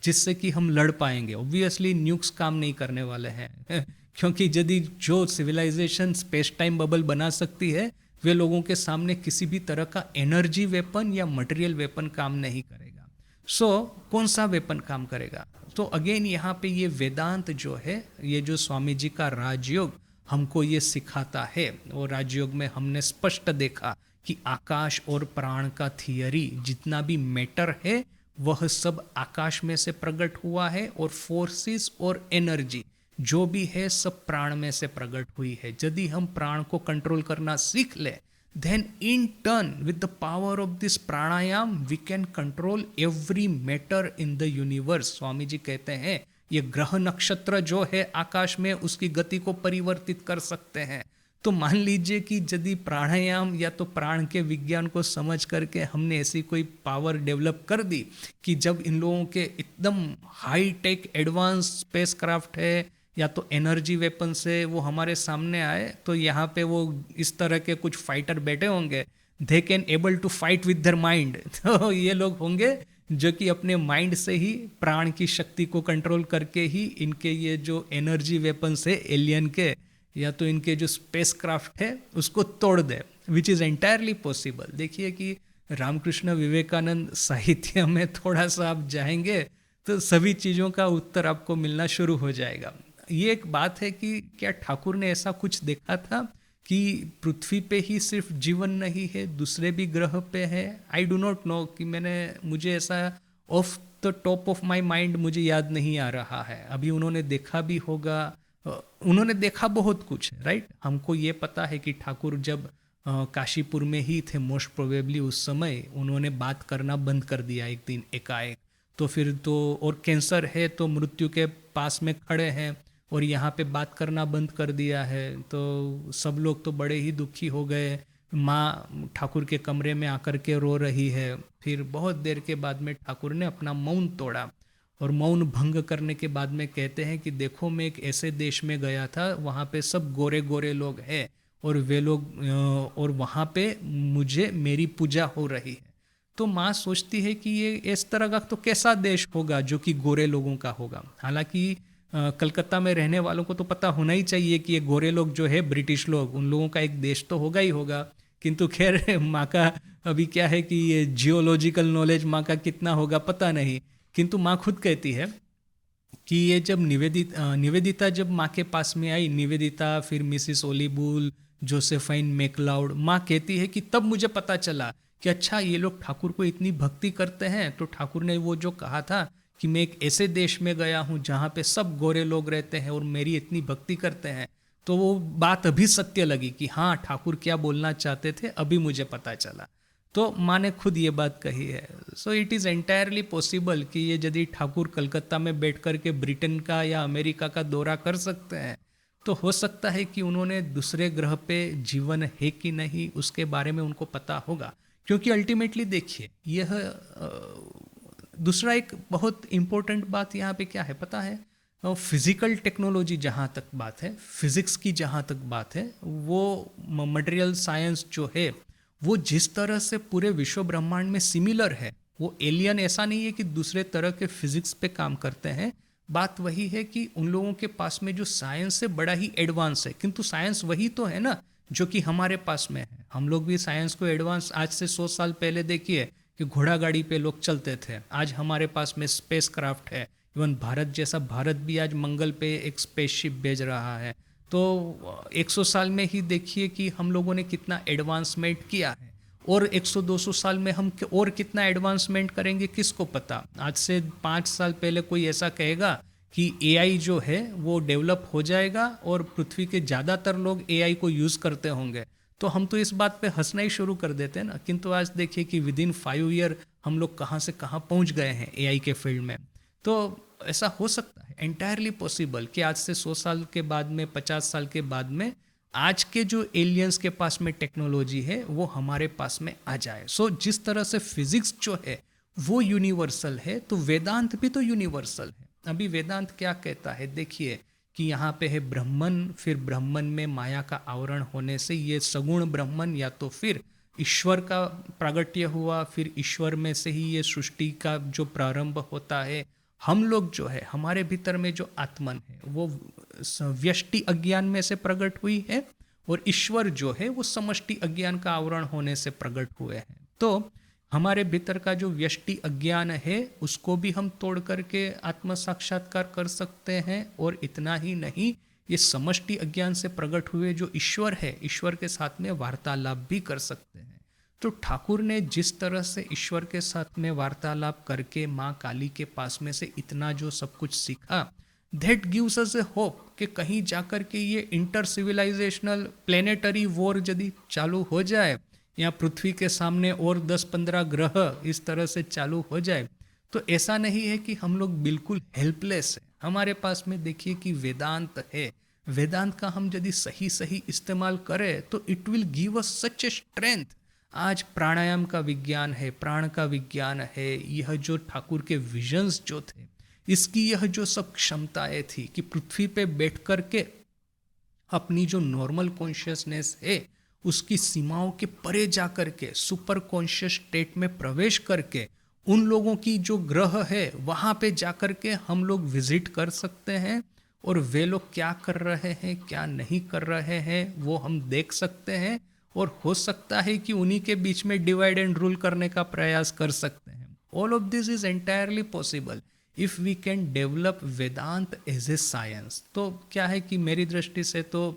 जिससे कि हम लड़ पाएंगे। ऑब्वियसली न्यूक्स काम नहीं करने वाले हैं क्योंकि यदि जो सिविलाइजेशन स्पेस टाइम बबल बना सकती है, वे लोगों के सामने किसी भी तरह का एनर्जी वेपन या मटेरियल वेपन काम नहीं करेगा। सो कौन सा वेपन काम करेगा। तो अगेन यहाँ पे ये वेदांत जो है, ये जो स्वामी जी का राजयोग हमको ये सिखाता है, और राजयोग में हमने स्पष्ट देखा कि आकाश और प्राण का थियरी, जितना भी मैटर है वह सब आकाश में से प्रकट हुआ है, और फोर्सेस और एनर्जी जो भी है सब प्राण में से प्रकट हुई है। यदि हम प्राण को कंट्रोल करना सीख ले, then in turn with the power of this pranayam we can control every matter in the universe। Swami ji कहते हैं ये ग्रह नक्षत्र जो है आकाश में, उसकी गति को परिवर्तित कर सकते हैं। तो मान लीजिए कि यदि प्राणायाम या तो प्राण के विज्ञान को समझ करके हमने ऐसी कोई पावर डेवलप कर दी कि जब इन लोगों के एकदम high tech advance space craft है या तो एनर्जी वेपन से वो हमारे सामने आए, तो यहाँ पे वो इस तरह के कुछ फाइटर बैठे होंगे, they can able to fight with their mind. तो ये लोग होंगे जो कि अपने माइंड से ही प्राण की शक्ति को कंट्रोल करके ही इनके ये जो एनर्जी वेपन्स है एलियन के, या तो इनके जो स्पेस क्राफ्ट है उसको तोड़ दे, विच इज़ एंटायरली पॉसिबल। देखिए कि रामकृष्ण विवेकानंद साहित्य में थोड़ा सा आप जाएंगे तो सभी चीज़ों का उत्तर आपको मिलना शुरू हो जाएगा। ये एक बात है कि क्या ठाकुर ने ऐसा कुछ देखा था कि पृथ्वी पे ही सिर्फ जीवन नहीं है, दूसरे भी ग्रह पे है। आई डू नॉट नो, कि मुझे ऐसा of the top of my mind मुझे याद नहीं आ रहा है। अभी उन्होंने देखा भी होगा, उन्होंने देखा बहुत कुछ, राइट। हमको ये पता है कि ठाकुर जब काशीपुर में ही थे, मोस्ट प्रोबेबली उस समय उन्होंने बात करना बंद कर दिया एक दिन एकाएक। तो फिर तो, और कैंसर है तो मृत्यु के पास में खड़े हैं और यहाँ पे बात करना बंद कर दिया है। तो सब लोग तो बड़े ही दुखी हो गए। माँ ठाकुर के कमरे में आकर के रो रही है। फिर बहुत देर के बाद में ठाकुर ने अपना मौन तोड़ा और मौन भंग करने के बाद में कहते हैं कि देखो, मैं एक ऐसे देश में गया था, वहाँ पे सब गोरे गोरे लोग हैं और वे लोग और वहाँ पे मुझे मेरी पूजा हो रही है। तो माँ सोचती है कि ये इस तरह का तो कैसा देश होगा जो कि गोरे लोगों का होगा। हालांकि कलकत्ता में रहने वालों को तो पता होना ही चाहिए कि ये गोरे लोग जो है ब्रिटिश लोग, उन लोगों का एक देश तो होगा ही होगा। किंतु खैर माँ का अभी क्या है कि ये जियोलॉजिकल नॉलेज माँ का कितना होगा पता नहीं। किंतु माँ खुद कहती है कि ये जब निवेदिता जब माँ के पास में आई, निवेदिता फिर मिसिस ओलीबुल, जोसेफाइन मैकलाउड, माँ कहती है कि तब मुझे पता चला कि अच्छा ये लोग ठाकुर को इतनी भक्ति करते हैं। तो ठाकुर ने वो जो कहा था कि मैं एक ऐसे देश में गया हूँ जहाँ पे सब गोरे लोग रहते हैं और मेरी इतनी भक्ति करते हैं, तो वो बात अभी सत्य लगी कि हाँ ठाकुर क्या बोलना चाहते थे, अभी मुझे पता चला। तो माँ ने खुद ये बात कही है। So it is entirely possible कि ये यदि ठाकुर कलकत्ता में बैठ कर के ब्रिटेन का या अमेरिका का दौरा कर सकते हैं, तो हो सकता है कि उन्होंने दूसरे ग्रह पे जीवन है कि नहीं उसके बारे में उनको पता होगा। क्योंकि अल्टीमेटली देखिए, यह दूसरा एक बहुत इम्पोर्टेंट बात यहाँ पे क्या है पता है, फिजिकल टेक्नोलॉजी जहाँ तक बात है, फिजिक्स की जहाँ तक बात है, वो मटेरियल साइंस जो है वो जिस तरह से पूरे विश्व ब्रह्मांड में सिमिलर है, वो एलियन ऐसा नहीं है कि दूसरे तरह के फिजिक्स पे काम करते हैं। बात वही है कि उन लोगों के पास में जो साइंस है बड़ा ही एडवांस है, किंतु साइंस वही तो है ना जो कि हमारे पास में है। हम लोग भी साइंस को एडवांस, आज से 100 साल पहले देखिए कि घोड़ा गाड़ी पे लोग चलते थे, आज हमारे पास में स्पेस क्राफ्ट है। इवन भारत भी आज मंगल पे एक स्पेसशिप भेज रहा है। तो 100 साल में ही देखिए कि हम लोगों ने कितना एडवांसमेंट किया है, और 100-200 साल में हम और कितना एडवांसमेंट करेंगे किसको पता। आज से 5 साल पहले कोई ऐसा कहेगा कि एआई जो है वो डेवलप हो जाएगा और पृथ्वी के ज़्यादातर लोग एआई को यूज़ करते होंगे, तो हम तो इस बात पे हंसना ही शुरू कर देते हैं ना। किंतु आज देखिए कि विद इन 5 ईयर हम लोग कहाँ से कहाँ पहुँच गए हैं एआई के फील्ड में। तो ऐसा हो सकता है, एंटायरली पॉसिबल कि आज से 100 साल के बाद में, 50 साल के बाद में, आज के जो एलियंस के पास में टेक्नोलॉजी है वो हमारे पास में आ जाए। सो जिस तरह से फिजिक्स जो है वो यूनिवर्सल है, तो वेदांत भी तो यूनिवर्सल है। अभी वेदांत क्या कहता है देखिए कि यहाँ पे है ब्रह्मन, फिर ब्रह्मन में माया का आवरण होने से ये सगुण ब्रह्मन या तो फिर ईश्वर का प्रागट्य हुआ, फिर ईश्वर में से ही ये सृष्टि का जो प्रारंभ होता है। हम लोग जो है, हमारे भीतर में जो आत्मन है वो व्यष्टि अज्ञान में से प्रकट हुई है, और ईश्वर जो है वो समष्टि अज्ञान का आवरण होने से प्रकट हुए हैं। तो हमारे भीतर का जो व्यष्टि अज्ञान है उसको भी हम तोड़ करके आत्म साक्षात्कार कर सकते हैं, और इतना ही नहीं, ये समष्टि अज्ञान से प्रकट हुए जो ईश्वर है, ईश्वर के साथ में वार्तालाप भी कर सकते हैं। तो ठाकुर ने जिस तरह से ईश्वर के साथ में वार्तालाप करके माँ काली के पास में से इतना जो सब कुछ सीखा, that gives us a hope कि कहीं जाकर के ये इंटर सिविलाइजेशनल प्लेनेटरी वॉर यदि चालू हो जाए, या पृथ्वी के सामने और 10-15 ग्रह इस तरह से चालू हो जाए, तो ऐसा नहीं है कि हम लोग बिल्कुल हेल्पलेस है। हमारे पास में देखिए कि वेदांत है, वेदांत का हम यदि सही सही इस्तेमाल करें तो it will give us such a strength. आज प्राणायाम का विज्ञान है, प्राण का विज्ञान है, यह जो ठाकुर के विजन्स जो थे, इसकी यह जो सब क्षमताएं थी कि पृथ्वी पे बैठ कर के अपनी जो नॉर्मल कॉन्शियसनेस है उसकी सीमाओं के परे जा कर के सुपर कॉन्शियस स्टेट में प्रवेश करके उन लोगों की जो ग्रह है वहाँ पे जा कर के हम लोग विजिट कर सकते हैं, और वे लोग क्या कर रहे हैं क्या नहीं कर रहे हैं वो हम देख सकते हैं, और हो सकता है कि उन्हीं के बीच में डिवाइड एंड रूल करने का प्रयास कर सकते हैं। All of this is entirely possible if we can develop Vedanta as a science. तो क्या है कि मेरी दृष्टि से तो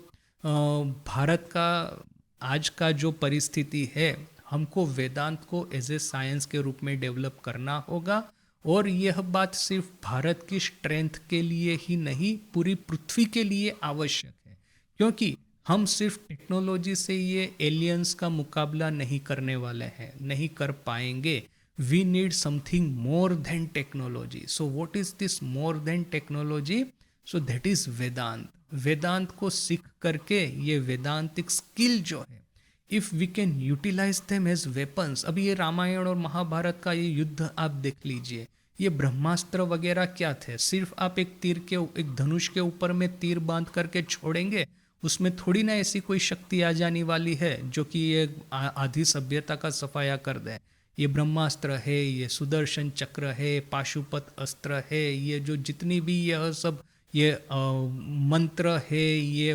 भारत का आज का जो परिस्थिति है, हमको वेदांत को एज ए साइंस के रूप में डेवलप करना होगा, और यह बात सिर्फ भारत की स्ट्रेंथ के लिए ही नहीं, पूरी पृथ्वी के लिए आवश्यक है। क्योंकि हम सिर्फ टेक्नोलॉजी से ये एलियंस का मुकाबला नहीं करने वाले हैं, नहीं कर पाएंगे। we need something more than technology. So what is this more than technology? So that is वेदांत. वेदांत को सीख करके ये वेदांतिक स्किल जो है, if we can utilize them as weapons. अभी ये रामायण और महाभारत का ये युद्ध आप देख लीजिए, ये ब्रह्मास्त्र वगैरह क्या थे? सिर्फ आप एक धनुष के ऊपर में तीर बांध करके छोड़ेंगे, उसमें थोड़ी ना ऐसी कोई शक्ति आ जाने वाली है जो कि ये आधी सभ्यता का सफाया कर दे. ये ब्रह्मास्त्र है, ये सुदर्शन चक्र है, पाशुपत अस्त्र है, ये जो जितनी भी यह सब ये मंत्र है, ये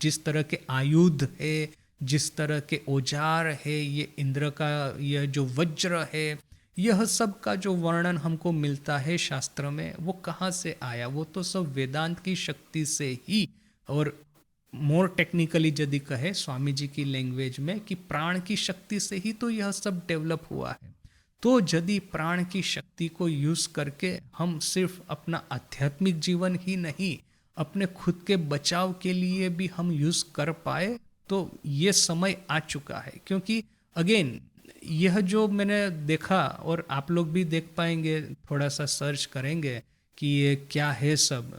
जिस तरह के आयुध है, जिस तरह के औजार है, ये इंद्र का यह जो वज्र है, यह सब का जो वर्णन हमको मिलता है शास्त्र में, वो कहाँ से आया? वो तो सब वेदांत की शक्ति से ही, और मोर टेक्निकली यदि कहे स्वामी जी की लैंग्वेज में, कि प्राण की शक्ति से ही तो यह सब डेवलप हुआ है. तो यदि प्राण की शक्ति को यूज करके हम सिर्फ अपना आध्यात्मिक जीवन ही नहीं, अपने खुद के बचाव के लिए भी हम यूज कर पाए, तो ये समय आ चुका है. क्योंकि अगेन यह जो मैंने देखा, और आप लोग भी देख पाएंगे, थोड़ा सा सर्च करेंगे कि ये क्या है सब,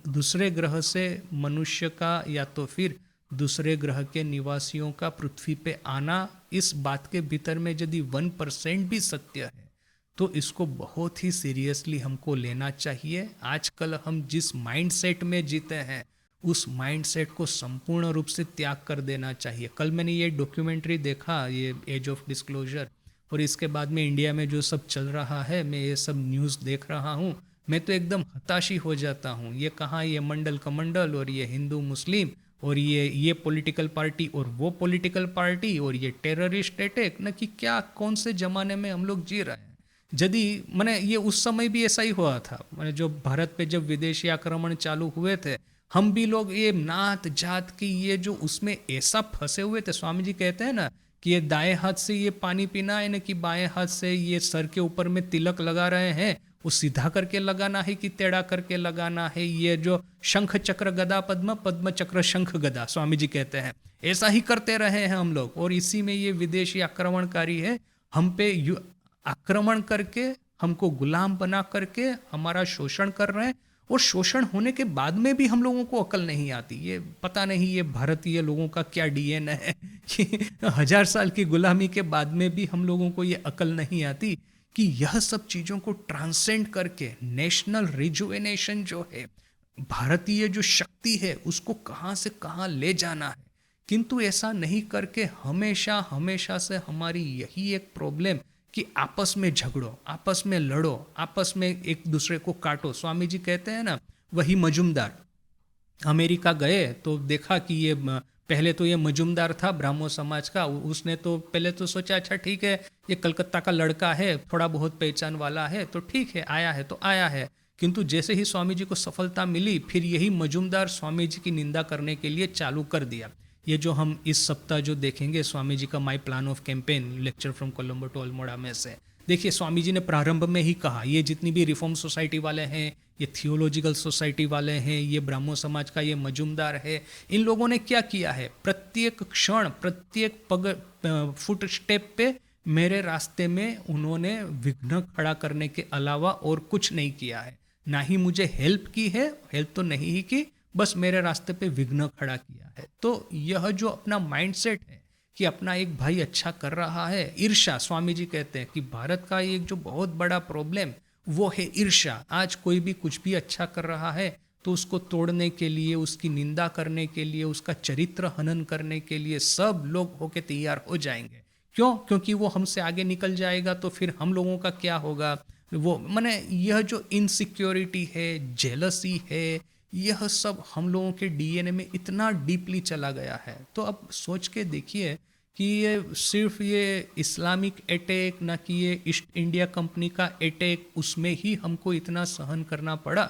दूसरे ग्रह से मनुष्य का या तो फिर दूसरे ग्रह के निवासियों का पृथ्वी पे आना, इस बात के भीतर में यदि 1% भी सत्य है तो इसको बहुत ही सीरियसली हमको लेना चाहिए. आजकल हम जिस माइंडसेट में जीते हैं, उस माइंडसेट को संपूर्ण रूप से त्याग कर देना चाहिए. कल मैंने ये डॉक्यूमेंट्री देखा, ये एज ऑफ डिस्क्लोजर, और इसके बाद में इंडिया में जो सब चल रहा है, मैं ये सब न्यूज़ देख रहा हूँ, मैं तो एकदम हताशी हो जाता हूँ. ये कहाँ ये मंडल कमंडल, और ये हिंदू मुस्लिम, और ये पॉलिटिकल पार्टी और वो पॉलिटिकल पार्टी, और ये टेररिस्ट अटैक, न कि क्या कौन से ज़माने में हम लोग जी रहे हैं. यदि मैंने ये उस समय भी ऐसा ही हुआ था, मैंने जो भारत पे जब विदेशी आक्रमण चालू हुए थे, हम भी लोग ये नात जात की ये जो उसमें ऐसा फंसे हुए थे. स्वामी जी कहते हैं ना कि ये दाएं हाथ से ये पानी पीना है, ना कि बाएं हाथ से ये सर के ऊपर में तिलक लगा रहे हैं, वो सीधा करके लगाना है कि टेढ़ा करके लगाना है. ये जो शंख चक्र गदा पद्म, पद्म चक्र शंख गदा, स्वामी जी कहते हैं, ऐसा ही करते रहे हैं हम लोग. और इसी में ये विदेशी आक्रमणकारी है, हम पे आक्रमण करके, हमको गुलाम बना करके हमारा शोषण कर रहे हैं. और शोषण होने के बाद में भी हम लोगों को अकल नहीं आती. ये पता नहीं ये भारतीय लोगों का क्या डीएनए है कि 1000 साल की गुलामी के बाद में भी हम लोगों को ये अकल नहीं आती कि यह सब चीज़ों को ट्रांसेंड करके नेशनल रिजुवेनेशन जो है, भारतीय जो शक्ति है, उसको कहाँ से कहाँ ले जाना है. किंतु ऐसा नहीं करके हमेशा हमेशा से हमारी यही एक प्रॉब्लम कि आपस में झगड़ो, आपस में लड़ो, आपस में एक दूसरे को काटो. स्वामी जी कहते हैं ना, वही मजुमदार अमेरिका गए तो देखा कि ये पहले तो ये मजुमदार था ब्राह्मो समाज का, उसने तो पहले तो सोचा अच्छा ठीक है, ये कलकत्ता का लड़का है, थोड़ा बहुत पहचान वाला है, तो ठीक है, आया है तो आया है. किंतु जैसे ही स्वामी जी को सफलता मिली, फिर यही मजुमदार स्वामी जी की निंदा करने के लिए चालू कर दिया. ये जो हम इस सप्ताह जो देखेंगे स्वामी जी का my plan of campaign, lecture from Colombo to Almora में से, देखिए स्वामी जी ने प्रारंभ में ही कहा, ये जितनी भी रिफॉर्म सोसाइटी वाले हैं, ये थियोलॉजिकल सोसाइटी वाले हैं, ये ब्राह्मो समाज का ये मजुमदार है, इन लोगों ने क्या किया है, प्रत्येक क्षण, प्रत्येक फुट स्टेप पे मेरे रास्ते में उन्होंने विघ्न खड़ा करने के अलावा और कुछ नहीं किया है. ना ही मुझे हेल्प की है, हेल्प तो नहीं ही की, बस मेरे रास्ते पे विघ्न खड़ा किया है. तो यह जो अपना माइंडसेट है कि अपना एक भाई अच्छा कर रहा है, ईर्ष्या, स्वामी जी कहते हैं कि भारत का एक जो बहुत बड़ा प्रॉब्लम वो है ईर्ष्या. आज कोई भी कुछ भी अच्छा कर रहा है तो उसको तोड़ने के लिए, उसकी निंदा करने के लिए, उसका चरित्र हनन करने के लिए सब लोग होके तैयार हो जाएंगे. क्यों? क्योंकि वो हमसे आगे निकल जाएगा तो फिर हम लोगों का क्या होगा. वो माने यह जो इनसिक्योरिटी है, जेलसी है, यह सब हम लोगों के डीएनए में इतना डीपली चला गया है. तो अब सोच के देखिए कि ये सिर्फ ये इस्लामिक अटैक, ना कि ये ईस्ट इंडिया कंपनी का अटैक, उसमें ही हमको इतना सहन करना पड़ा,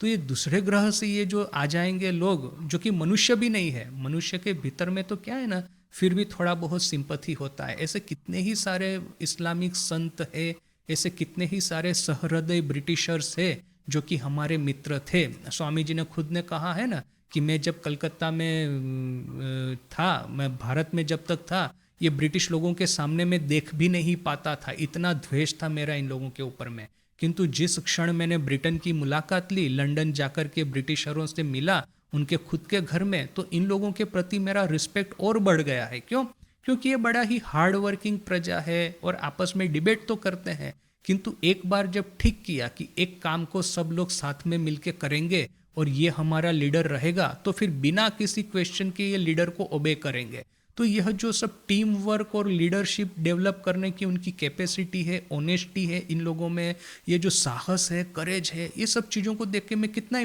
तो ये दूसरे ग्रह से ये जो आ जाएंगे लोग, जो कि मनुष्य भी नहीं है, मनुष्य के भीतर में तो क्या है ना, फिर भी थोड़ा बहुत सिंपैथी होता है. ऐसे कितने ही सारे इस्लामिक संत है, ऐसे कितने ही सारे सहृदय ब्रिटिशर्स है जो कि हमारे मित्र थे. स्वामी जी ने खुद ने कहा है ना कि मैं जब कलकत्ता में था, मैं भारत में जब तक था, ये ब्रिटिश लोगों के सामने मैं देख भी नहीं पाता था, इतना द्वेष था मेरा इन लोगों के ऊपर में। किंतु जिस क्षण मैंने ब्रिटेन की मुलाकात ली, लंदन जाकर के ब्रिटिशरों से मिला उनके खुद के घर में, तो इन लोगों के प्रति मेरा रिस्पेक्ट और बढ़ गया है। क्यों? क्योंकि ये बड़ा ही हार्ड वर्किंग प्रजा है और आपस में डिबेट तो करते हैं, किंतु एक बार जब ठीक किया कि एक काम को सब लोग साथ में मिलके करेंगे और ये हमारा लीडर रहेगा, तो फिर बिना किसी क्वेश्चन के ये लीडर को ओबे करेंगे। तो यह जो सब टीम वर्क और लीडरशिप डेवलप करने की उनकी कैपेसिटी है, ऑनेस्टी है इन लोगों में, ये जो साहस है, करेज है, ये सब चीज़ों को देख के मैं कितना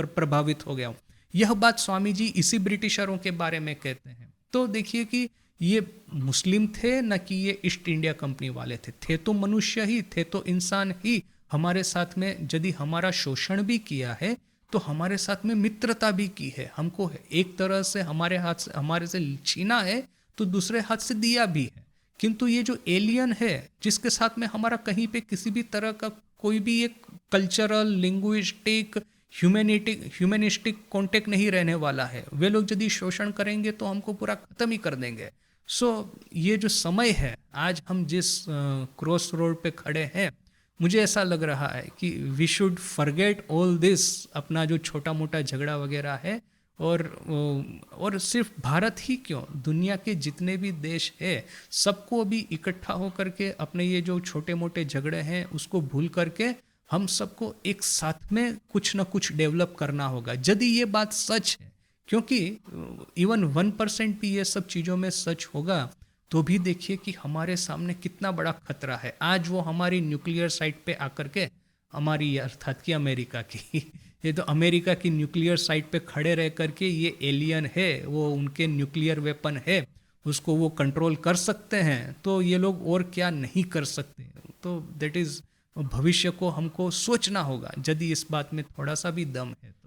प्रभावित हो गया हूँ। यह बात स्वामी जी इसी ब्रिटिशरों के बारे में कहते हैं। तो देखिए कि ये मुस्लिम थे न कि ये ईस्ट इंडिया कंपनी वाले थे तो मनुष्य ही थे, तो इंसान ही हमारे साथ में यदि हमारा शोषण भी किया है तो हमारे साथ में मित्रता भी की है। हमको एक तरह से हमारे से छीना है तो दूसरे हाथ से दिया भी है। किंतु ये जो एलियन है जिसके साथ में हमारा कहीं पे किसी भी तरह का कोई भी एक कल्चरल, लिंग्विस्टिक, ह्यूमनिस्टिक कॉन्टेक्ट नहीं रहने वाला है, वे लोग यदि शोषण करेंगे तो हमको पूरा खत्म ही कर देंगे। ये जो समय है, आज हम जिस क्रॉस रोड पे खड़े हैं, मुझे ऐसा लग रहा है कि we should forget all this, अपना जो छोटा मोटा झगड़ा वगैरह है, और सिर्फ भारत ही क्यों, दुनिया के जितने भी देश है सबको अभी इकट्ठा होकर के अपने ये जो छोटे मोटे झगड़े हैं उसको भूल करके हम सबको एक साथ में कुछ ना कुछ डेवलप करना होगा, यदि ये बात सच है। क्योंकि इवन 1% भी ये सब चीज़ों में सच होगा तो भी देखिए कि हमारे सामने कितना बड़ा खतरा है। आज वो हमारी न्यूक्लियर साइट पे आकर के, हमारी अर्थात कि अमेरिका की ये तो अमेरिका की न्यूक्लियर साइट पे खड़े रह करके ये एलियन है, वो उनके न्यूक्लियर वेपन है, उसको वो कंट्रोल कर सकते हैं, तो ये लोग और क्या नहीं कर सकते। तो दैट इज़, भविष्य को हमको सोचना होगा यदि इस बात में थोड़ा सा भी दम है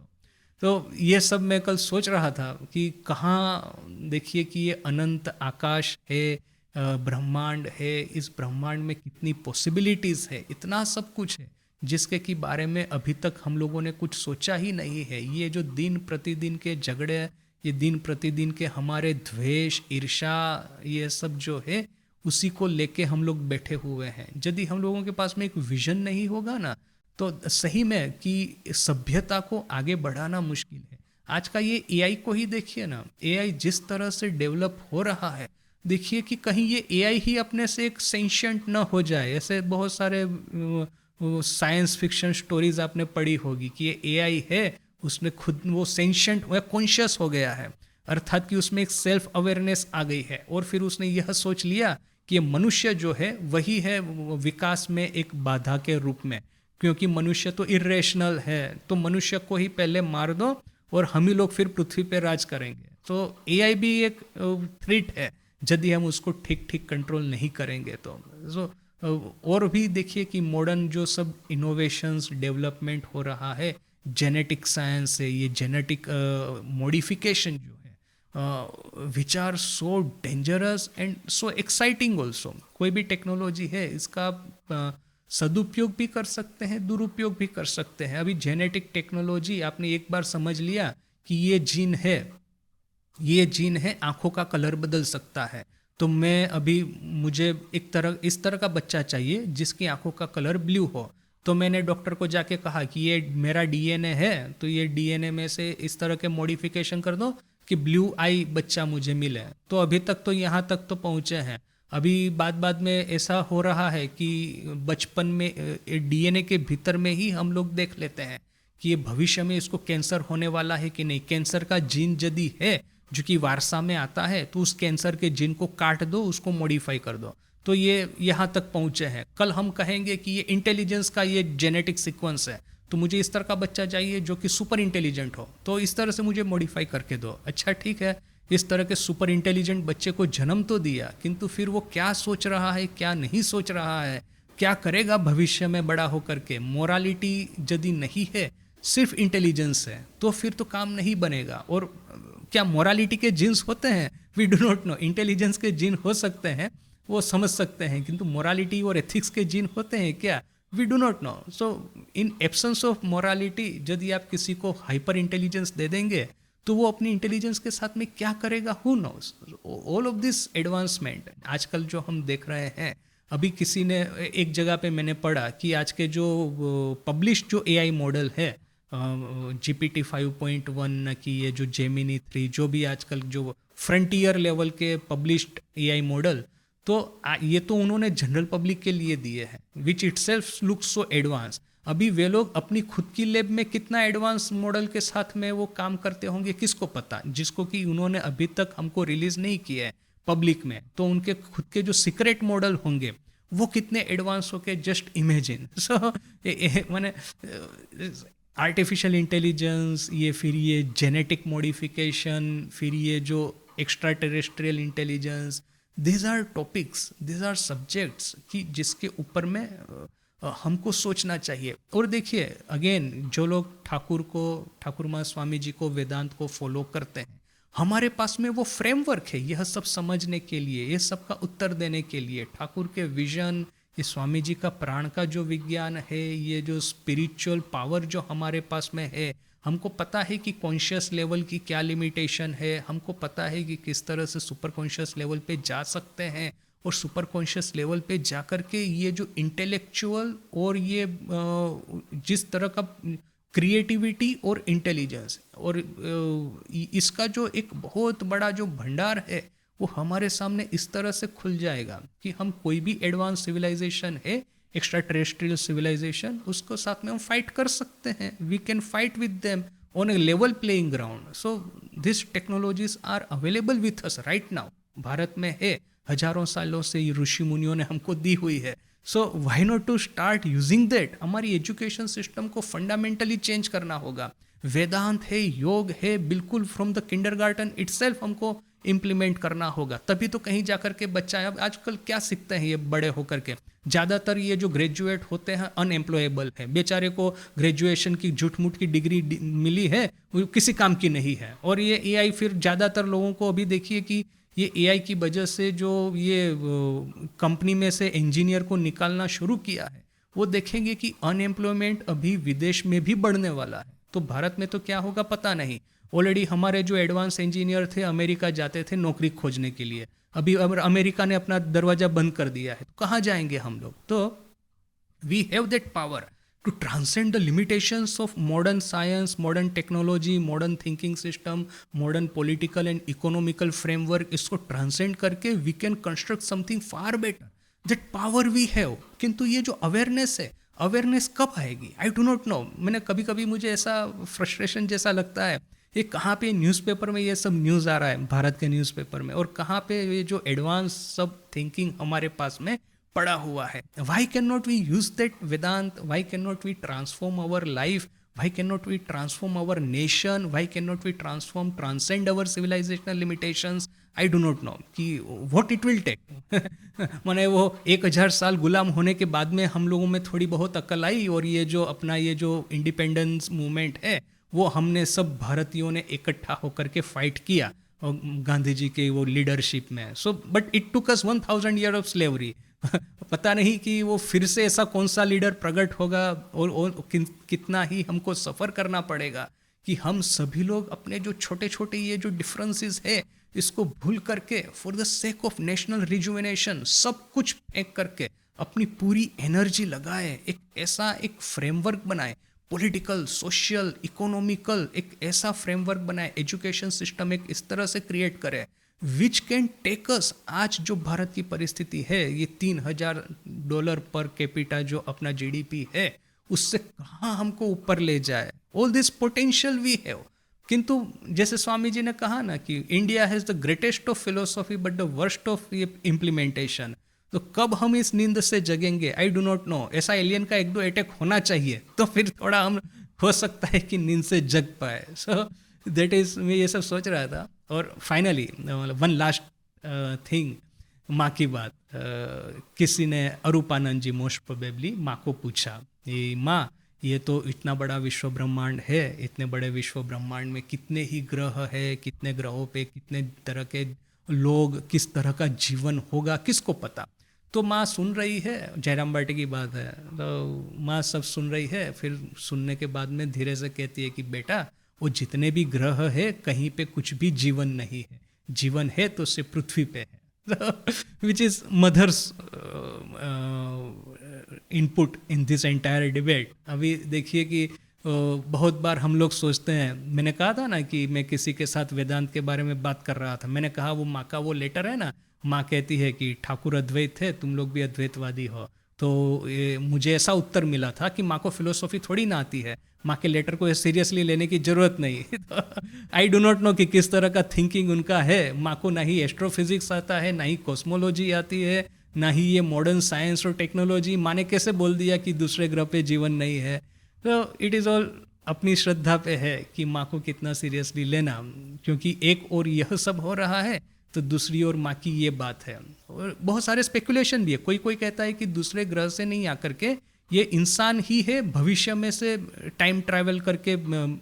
तो ये सब मैं कल सोच रहा था कि कहाँ, देखिए कि ये अनंत आकाश है, ब्रह्मांड है, इस ब्रह्मांड में कितनी पॉसिबिलिटीज़ है, इतना सब कुछ है जिसके की बारे में अभी तक हम लोगों ने कुछ सोचा ही नहीं है। ये जो दिन प्रतिदिन के झगड़े, ये दिन प्रतिदिन के हमारे द्वेष, ईर्ष्या, ये सब जो है उसी को लेके हम लोग बैठे हुए हैं। यदि हम लोगों के पास में एक विजन नहीं होगा ना, तो सही में कि सभ्यता को आगे बढ़ाना मुश्किल है। आज का ये एआई को ही देखिए ना, एआई जिस तरह से डेवलप हो रहा है, देखिए कि कहीं ये एआई ही अपने से एक सेंशिएंट न हो जाए। ऐसे बहुत सारे साइंस फिक्शन स्टोरीज आपने पढ़ी होगी कि ये एआई है, उसने खुद वो सेंशिएंट, वह कॉन्शियस हो गया है, अर्थात कि उसमें एक सेल्फ अवेयरनेस आ गई है, और फिर उसने यह सोच लिया कि ये मनुष्य जो है वही है विकास में एक बाधा के रूप में, क्योंकि मनुष्य तो इरेशनल है, तो मनुष्य को ही पहले मार दो और हम ही लोग फिर पृथ्वी पे राज करेंगे। तो एआई भी एक थ्रेट है यदि हम उसको ठीक ठीक कंट्रोल नहीं करेंगे तो। और भी देखिए कि मॉडर्न जो सब इनोवेशंस, डेवलपमेंट हो रहा है, जेनेटिक साइंस है, ये जेनेटिक मॉडिफिकेशन जो है, which are so dangerous and so exciting also. कोई भी टेक्नोलॉजी है, इसका सदुपयोग भी कर सकते हैं, दुरुपयोग भी कर सकते हैं। अभी जेनेटिक टेक्नोलॉजी, आपने एक बार समझ लिया कि ये जीन है, आंखों का कलर बदल सकता है, तो मुझे इस तरह का बच्चा चाहिए जिसकी आंखों का कलर ब्लू हो, तो मैंने डॉक्टर को जाके कहा कि ये मेरा डीएनए है, तो ये डीएनए में से इस तरह के मॉडिफिकेशन कर दो कि ब्लू आई बच्चा मुझे मिले। तो अभी तक तो यहाँ तक तो पहुँचे हैं। अभी बाद में ऐसा हो रहा है कि बचपन में डीएनए के भीतर में ही हम लोग देख लेते हैं कि ये भविष्य में इसको कैंसर होने वाला है कि नहीं। कैंसर का जीन यदि है जो कि वारसा में आता है, तो उस कैंसर के जीन को काट दो, उसको मॉडिफाई कर दो। तो ये यहाँ तक पहुँचे हैं। कल हम कहेंगे कि ये इंटेलिजेंस का ये जेनेटिक सीक्वेंस है, तो मुझे इस तरह का बच्चा चाहिए जो कि सुपर इंटेलिजेंट हो, तो इस तरह से मुझे मॉडिफाई करके दो। अच्छा ठीक है, इस तरह के सुपर इंटेलिजेंट बच्चे को जन्म तो दिया, किंतु फिर वो क्या सोच रहा है, क्या नहीं सोच रहा है, क्या करेगा भविष्य में बड़ा होकर के। मोरालिटी यदि नहीं है, सिर्फ इंटेलिजेंस है, तो फिर तो काम नहीं बनेगा। और क्या मोरालिटी के जीन्स होते हैं? We do not know. Intelligence के जीन हो सकते हैं, वो समझ सकते हैं, किंतु मोरालिटी और एथिक्स के जीन होते हैं क्या? We do not know. So in absence of morality यदि आप किसी को हाइपर इंटेलिजेंस दे देंगे तो वो अपनी इंटेलिजेंस के साथ में क्या करेगा, who knows. All of this advancement आजकल जो हम देख रहे हैं, अभी किसी ने एक जगह पे मैंने पढ़ा कि आज के जो पब्लिश जो एआई मॉडल है, GPT 5.1 की ये जो जेमिनी 3, जो भी आजकल जो फ्रंटियर लेवल के पब्लिश्ड एआई मॉडल, तो ये तो उन्होंने जनरल पब्लिक के लिए दिए हैं, which it self looks so advance. अभी वे लोग अपनी खुद की लैब में कितना एडवांस मॉडल के साथ में वो काम करते होंगे, किसको पता, जिसको कि उन्होंने अभी तक हमको रिलीज नहीं किया है पब्लिक में। तो उनके खुद के जो सीक्रेट मॉडल होंगे वो कितने एडवांस होके जस्ट इमेजिन। सो मैंने आर्टिफिशियल इंटेलिजेंस, ये फिर ये जेनेटिक मॉडिफिकेशन, फिर ये जो extra terrestrial intelligence, these are topics, these are subjects कि जिसके ऊपर में हमको सोचना चाहिए। और देखिए अगेन, जो लोग ठाकुर माँ स्वामी जी को, वेदांत को फॉलो करते हैं, हमारे पास में वो फ्रेमवर्क है यह सब समझने के लिए, ये सब का उत्तर देने के लिए। ठाकुर के विजन, ये स्वामी जी का प्राण का जो विज्ञान है, ये जो स्पिरिचुअल पावर जो हमारे पास में है, हमको पता है कि कॉन्शियस लेवल की क्या लिमिटेशन है, हमको पता है कि किस तरह से सुपर कॉन्शियस लेवल पे जा सकते हैं, और सुपर कॉन्शियस लेवल पे जा कर के ये जो इंटेलेक्चुअल और ये जिस तरह का क्रिएटिविटी और इंटेलिजेंस और इसका जो एक बहुत बड़ा जो भंडार है, वो हमारे सामने इस तरह से खुल जाएगा कि हम कोई भी एडवांस सिविलाइजेशन है, एक्स्ट्रा टेरेस्ट्रियल सिविलाइजेशन, उसको साथ में हम फाइट कर सकते हैं। We can fight with them on a level playing ground. So this technologies are available with us right now. Bharat में है, हजारों सालों से ये ऋषि मुनियों ने हमको दी हुई है। So why not to start using that. हमारी एजुकेशन सिस्टम को फंडामेंटली चेंज करना होगा। वेदांत है, योग है, बिल्कुल फ्रॉम द किंडरगार्टन इटसेल्फ हमको इम्प्लीमेंट करना होगा, तभी तो कहीं जाकर के बच्चा है। अब आजकल क्या सीखते हैं ये बड़े होकर के, ज़्यादातर ये जो ग्रेजुएट होते हैं अनएम्प्लॉयबल है, बेचारे को ग्रेजुएशन की झूठ मूठ की डिग्री मिली है, वो किसी काम की नहीं है। और ये एआई, फिर ज़्यादातर लोगों को अभी देखिए कि ये एआई की वजह से जो ये कंपनी में से इंजीनियर को निकालना शुरू किया है, वो देखेंगे कि अनएम्प्लॉयमेंट अभी विदेश में भी बढ़ने वाला है। तो भारत में तो क्या होगा पता नहीं। ऑलरेडी हमारे जो एडवांस इंजीनियर थे अमेरिका जाते थे नौकरी खोजने के लिए, अभी अमेरिका ने अपना दरवाजा बंद कर दिया है, तो कहाँ जाएंगे हम लोग। तो we have that power to transcend the limitations of modern science, modern technology, modern thinking system, modern political and economical framework. इसको ट्रांसेंड करके we can construct something far better. That power we have. किंतु ये जो अवेयरनेस है, अवेयरनेस कब आएगी, आई डू नॉट नो। मैंने कभी कभी मुझे ऐसा फ्रस्ट्रेशन जैसा लगता है, ये कहाँ पे न्यूज़पेपर में ये सब न्यूज़ आ रहा है, भारत के न्यूज़पेपर में, और कहाँ पे ये जो एडवांस सब थिंकिंग हमारे पास में पड़ा हुआ है। Why can not we use that Vedanta, why can not we transform our life, why can not we transform our nation, why can not we transcend our civilizational limitations. I do not know कि व्हाट इट विल टेक। माने वो 1000 साल गुलाम होने के बाद में हम लोगों में थोड़ी बहुत अक्ल आई, और ये जो अपना ये जो इंडिपेंडेंस मूवमेंट है, वो हमने सब भारतीयों ने इकट्ठा होकर के फाइट किया और गांधी जी के वो लीडरशिप में। So but it took us 1000 year of slavery. पता नहीं कि वो फिर से ऐसा कौन सा लीडर प्रकट होगा, और कितना ही हमको सफ़र करना पड़ेगा कि हम सभी लोग अपने जो छोटे छोटे ये जो डिफरेंसेस है, इसको भूल करके for the sake of national rejuvenation सब कुछ फेंक करके अपनी पूरी एनर्जी लगाए, एक ऐसा एक फ्रेमवर्क बनाए, पॉलिटिकल, सोशल, इकोनॉमिकल, एक ऐसा फ्रेमवर्क बनाए, एजुकेशन सिस्टम एक इस तरह से क्रिएट करे विच कैन टेक अस। आज जो भारत की परिस्थिति है, ये $3000 पर कैपिटा जो अपना जीडीपी है, उससे कहाँ हमको ऊपर ले जाए। All this potential we have. किंतु जैसे स्वामी जी ने कहा ना कि India has the greatest of philosophy but the worst of implementation. तो कब हम इस नींद से जगेंगे, आई डू नॉट नो। ऐसा एलियन का 1-2 अटैक होना चाहिए, तो फिर थोड़ा हम हो सकता है कि नींद से जग पाए। सो दैट इज, मैं ये सब सोच रहा था। और फाइनली वन लास्ट थिंग, माँ की बात। किसी ने, अरूपानंद जी मोस्ट प्रोबेबली, माँ को पूछा, ये माँ, ये तो इतना बड़ा विश्व ब्रह्मांड है, इतने बड़े विश्व ब्रह्मांड में कितने ही ग्रह है, कितने ग्रहों पे कितने तरह के लोग, किस तरह का जीवन होगा, किसको पता। तो माँ सुन रही है, जयराम बाटी की बात है, तो माँ सब सुन रही है। फिर सुनने के बाद में धीरे से कहती है कि बेटा, वो जितने भी ग्रह है कहीं पे कुछ भी जीवन नहीं है, जीवन है तो सिर्फ पृथ्वी पे है, which is mother's input in this entire debate. अभी देखिए कि बहुत बार हम लोग सोचते हैं, मैंने कहा था ना कि मैं किसी के साथ वेदांत के बारे में बात कर रहा था, मैंने कहा वो माँ का वो लेटर है ना, माँ कहती है कि ठाकुर अद्वैत है, तुम लोग भी अद्वैतवादी हो। तो मुझे ऐसा उत्तर मिला था कि माँ को फिलोसॉफी थोड़ी ना आती है, माँ के लेटर को सीरियसली लेने की जरूरत नहीं। आई डो नॉट नो कि किस तरह का थिंकिंग उनका है। माँ को ना ही एस्ट्रोफिजिक्स आता है, ना ही कॉस्मोलॉजी आती है, ना ही ये मॉडर्न साइंस और टेक्नोलॉजी। माँ ने कैसे बोल दिया कि दूसरे ग्रह पे जीवन नहीं है? तो इट इज़ ऑल अपनी श्रद्धा पे है कि माँ को कितना सीरियसली लेना, क्योंकि एक और यह सब हो रहा है तो दूसरी ओर माँ की ये बात है। और बहुत सारे स्पेकुलेशन भी है, कोई कोई कहता है कि दूसरे ग्रह से नहीं आकर के ये इंसान ही है, भविष्य में से टाइम ट्रैवल करके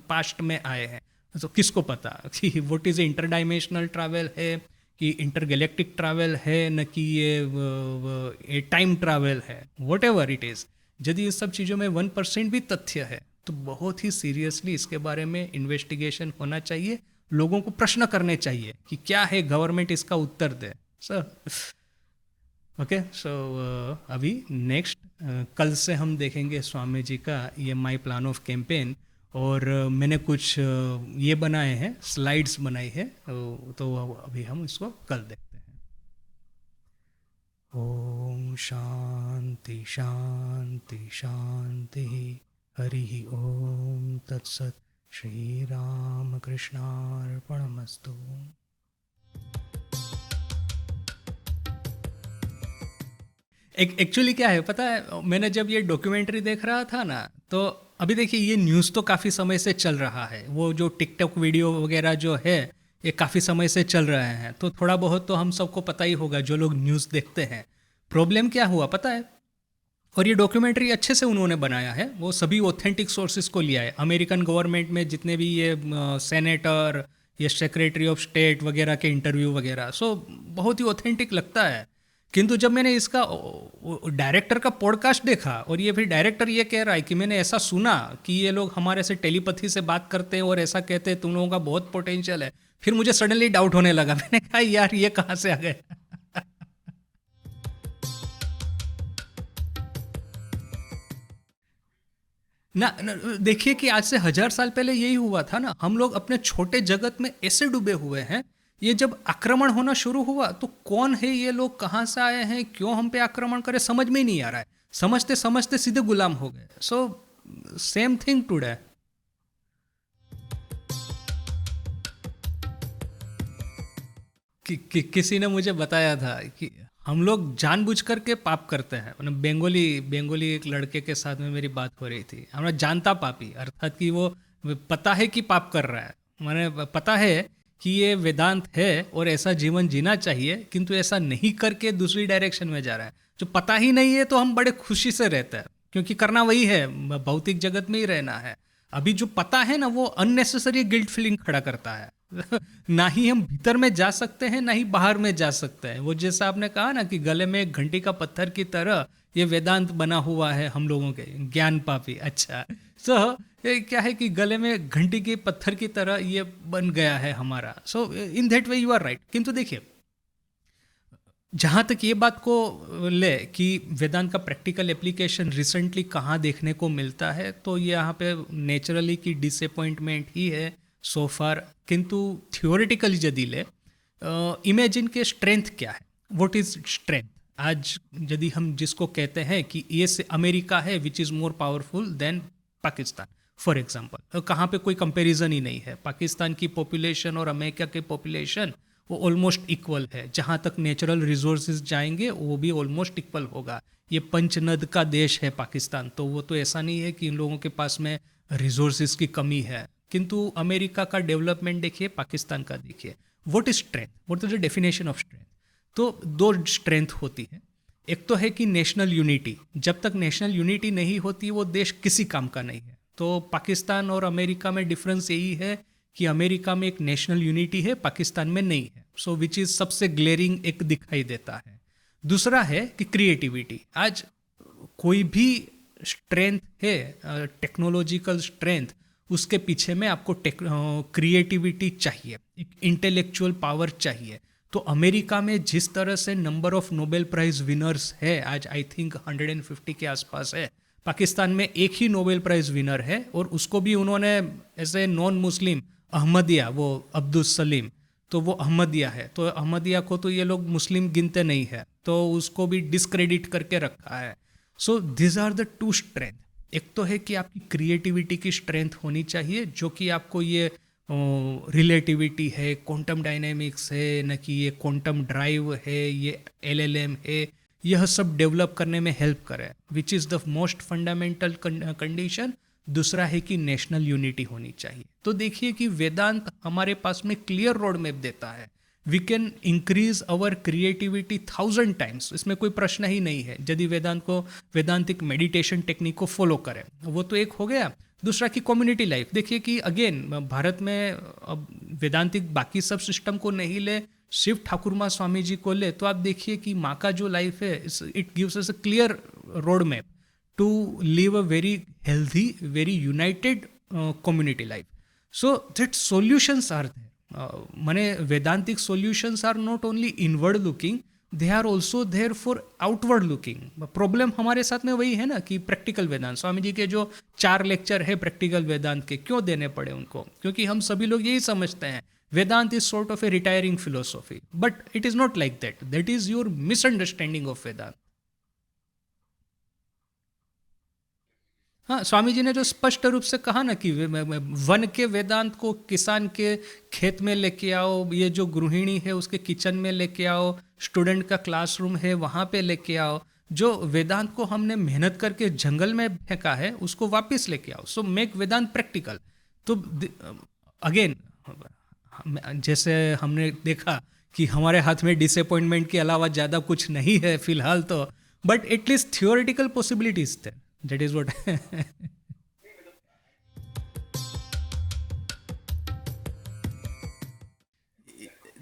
पास्ट में आए हैं। तो किसको पता कि व्हाट इज इंटरडाइमेंशनल ट्रैवल है कि इंटरगैलेक्टिक ट्रैवल है, न कि ये टाइम ट्रैवल है, वट एवर इट इज़। यदि इस सब चीज़ों में 1% भी तथ्य है तो बहुत ही सीरियसली इसके बारे में इन्वेस्टिगेशन होना चाहिए, लोगों को प्रश्न करने चाहिए कि क्या है, गवर्नमेंट इसका उत्तर दे। ओके, सो अभी नेक्स्ट कल से हम देखेंगे स्वामी जी का ये माई प्लान ऑफ कैंपेन, और मैंने कुछ ये बनाए हैं, स्लाइड्स बनाई है, तो अभी हम इसको कल देखते हैं। ओम शांति शांति शांति, हरि ओम तत्सत। श्री राम कृष्णार्पणमस्तु। एक्चुअली क्या है पता है, मैंने जब ये डॉक्यूमेंट्री देख रहा था ना, तो अभी देखिए ये न्यूज़ तो काफ़ी समय से चल रहा है, वो जो टिकटॉक वीडियो वगैरह जो है ये काफ़ी समय से चल रहे हैं, तो थोड़ा बहुत तो हम सबको पता ही होगा जो लोग न्यूज़ देखते हैं। प्रॉब्लम क्या हुआ पता है, और ये डॉक्यूमेंट्री अच्छे से उन्होंने बनाया है, वो सभी ऑथेंटिक सोर्सेज को लिया है, अमेरिकन गवर्नमेंट में जितने भी ये सेनेटर, ये सेक्रेटरी ऑफ स्टेट वगैरह के इंटरव्यू वगैरह, सो बहुत ही ऑथेंटिक लगता है। किंतु जब मैंने इसका डायरेक्टर का पॉडकास्ट देखा, और ये फिर डायरेक्टर ये कह रहा है कि मैंने ऐसा सुना कि ये लोग हमारे से टेलीपैथी से बात करते हैं और ऐसा कहते हैं तुम लोगों का बहुत पोटेंशियल है, फिर मुझे सडनली डाउट होने लगा। मैंने कहा यार ये कहाँ से आ गए। ना देखिए कि आज से 1000 साल पहले यही हुआ था ना, हम लोग अपने छोटे जगत में ऐसे डूबे हुए हैं, ये जब आक्रमण होना शुरू हुआ तो कौन है ये लोग, कहाँ से आए हैं, क्यों हम पे आक्रमण करे, समझ में ही नहीं आ रहा है, समझते समझते सीधे गुलाम हो गए। So same thing today. किसी ने मुझे बताया था कि हम लोग जानबूझ करके पाप करते हैं, मतलब बेंगोली एक लड़के के साथ में मेरी बात हो रही थी, हमारा जानता पापी, अर्थात कि वो पता है कि पाप कर रहा है, मैंने पता है कि ये वेदांत है और ऐसा जीवन जीना चाहिए, किंतु ऐसा नहीं करके दूसरी डायरेक्शन में जा रहा है। जो पता ही नहीं है तो हम बड़े खुशी से रहते हैं, क्योंकि करना वही है, भौतिक जगत में ही रहना है। अभी जो पता है ना, वो अननेसेसरी गिल्ट फीलिंग खड़ा करता है। ना ही हम भीतर में जा सकते हैं, ना ही बाहर में जा सकते हैं। वो जैसा आपने कहा ना कि गले में एक घंटी का पत्थर की तरह ये वेदांत बना हुआ है हम लोगों के, ज्ञान पापी। अच्छा, सो ये क्या है कि गले में घंटी के पत्थर की तरह ये बन गया है हमारा। So in that way you are right. किंतु देखिए, जहाँ तक ये बात को ले कि वेदांत का प्रैक्टिकल एप्लीकेशन रिसेंटली कहाँ देखने को मिलता है, तो ये यहाँ पे नेचुरली की डिसअपॉइंटमेंट ही है सो फार। किंतु थियोरेटिकली यदि ले, इमेजिन के स्ट्रेंथ क्या है, व्हाट इज स्ट्रेंथ। आज यदि हम जिसको कहते हैं कि ये से अमेरिका है which is more powerful than Pakistan for example, कहाँ पे कोई कंपैरिजन ही नहीं है। पाकिस्तान की पॉपुलेशन और अमेरिका की पॉपुलेशन वो ऑलमोस्ट इक्वल है, जहाँ तक नेचुरल रिसोर्सेज जाएंगे वो भी ऑलमोस्ट इक्वल होगा। ये पंचनद का देश है पाकिस्तान, तो वो तो ऐसा नहीं है कि इन लोगों के पास में रिसोर्सेज की कमी है। किंतु अमेरिका का डेवलपमेंट देखिए, पाकिस्तान का देखिए। What is strength, what is the definition of strength. तो दो स्ट्रेंथ होती है, एक तो है कि नेशनल यूनिटी। जब तक नेशनल यूनिटी नहीं होती वो देश किसी काम का नहीं है। तो पाकिस्तान और अमेरिका में डिफरेंस यही है कि अमेरिका में एक नेशनल यूनिटी है, पाकिस्तान में नहीं है। सो विच इज सबसे ग्लेरिंग एक दिखाई देता है। दूसरा है कि क्रिएटिविटी। आज कोई भी स्ट्रेंथ है, टेक्नोलॉजिकल स्ट्रेंथ, उसके पीछे में आपको क्रिएटिविटी चाहिए, एक इंटेलेक्चुअल पावर चाहिए। तो अमेरिका में जिस तरह से number of Nobel prize winners है, आज आई थिंक 150 के आसपास है। पाकिस्तान में एक ही नोबेल प्राइज विनर है और उसको भी उन्होंने ऐसे नॉन मुस्लिम अहमदिया, वो अब्दुल सलीम, तो वो अहमदिया है, तो अहमदिया को तो ये लोग मुस्लिम गिनते नहीं है, तो उसको भी डिस्क्रेडिट करके रखा है। So this are the two strength. एक तो है कि आपकी क्रिएटिविटी की स्ट्रेंथ होनी चाहिए, जो कि आपको ये रिलेटिविटी है, क्वांटम डायनेमिक्स है, न कि ये क्वांटम ड्राइव है, ये एलएलएम है, यह सब डेवलप करने में हेल्प करे, which is the most fundamental condition. दूसरा है कि नेशनल यूनिटी होनी चाहिए। तो देखिए कि वेदांत हमारे पास में क्लियर रोड मैप देता है। We can increase our creativity 1000 times, इसमें कोई प्रश्न ही नहीं है, यदि वेदांतिक मेडिटेशन टेक्निक को फॉलो करें। वो तो एक हो गया। दूसरा कि कम्युनिटी लाइफ, देखिए कि अगेन भारत में अब वेदांतिक बाकी सब सिस्टम को नहीं ले, सिर्फ ठाकुर माँ स्वामी जी को ले, तो आप देखिए कि माँ का जो लाइफ है, it gives us a clear road map to live a very healthy, very united community life. So that solutions are there. माने वेदांतिक solutions are not only inward looking, they are also there for outward looking. Problem हमारे साथ में वही है ना कि प्रैक्टिकल वेदांत, स्वामी जी के जो 4 लेक्चर है प्रैक्टिकल वेदांत के, क्यों देने पड़े उनको? क्योंकि हम सभी लोग यही समझते हैं Vedanta is sort of a retiring philosophy, but it is not like that. That is your misunderstanding of Vedanta. हाँ, स्वामी जी ने जो स्पष्ट रूप से कहा ना कि वन के वेदांत को किसान के खेत में लेके आओ, ये जो गृहिणी है उसके किचन में लेके आओ, स्टूडेंट का क्लासरूम है वहाँ पे लेके आओ, जो वेदांत को हमने मेहनत करके जंगल में फेंका है उसको वापस लेके आओ। सो मेक वेदांत प्रैक्टिकल। तो अगेन जैसे हमने देखा कि हमारे हाथ में डिसअपॉइंटमेंट के अलावा ज़्यादा कुछ नहीं है फिलहाल तो, बट एटलीस्ट थियोरेटिकल पॉसिबिलिटीज थे। That is what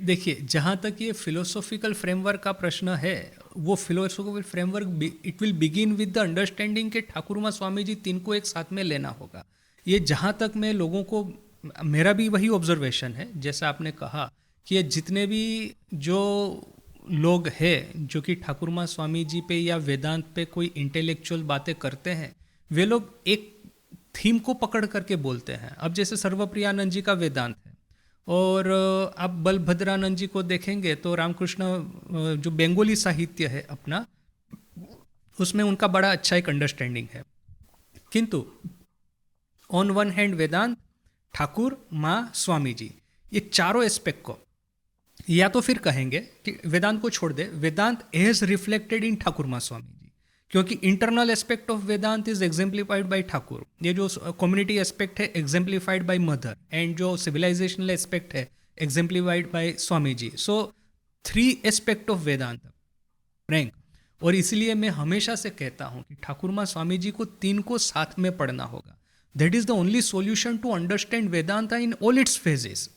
देखिए, जहाँ तक ये फिलोसॉफिकल फ्रेमवर्क का प्रश्न है, वो philosophical framework it will begin with the understanding कि ठाकुर माँ स्वामी जी 3 को एक साथ में लेना होगा। ये जहाँ तक मैं लोगों को, मेरा भी वही ऑब्जर्वेशन है जैसा आपने कहा कि ये जितने भी जो लोग हैं जो कि ठाकुर माँ स्वामी जी पे या वेदांत पे कोई इंटेलेक्चुअल बातें करते हैं, वे लोग एक थीम को पकड़ करके बोलते हैं। अब जैसे सर्वप्रियानंद जी का वेदांत है, और आप बलभद्रानंद जी को देखेंगे तो रामकृष्ण जो बंगाली साहित्य है अपना, उसमें उनका बड़ा अच्छा एक अंडरस्टैंडिंग है। किंतु ऑन वन हैंड वेदांत, ठाकुर माँ स्वामी जी, ये चारों एस्पेक्ट को या तो फिर कहेंगे कि वेदांत को छोड़ दे, Vedanta as reflected in Thakur Maa Swami ji, क्योंकि internal aspect of Vedanta is exemplified by Thakur, ये जो कम्युनिटी एस्पेक्ट है एग्जेम्प्लीफाइड बाय मदर, एंड जो सिविलाइजेशनल एस्पेक्ट है exemplified by Swami ji. So 3 aspect of Vedanta rank. और इसलिए मैं हमेशा से कहता हूँ कि ठाकुर माँ स्वामी जी को 3 को साथ में पढ़ना होगा। That is the only solution to understand Vedanta in all its phases.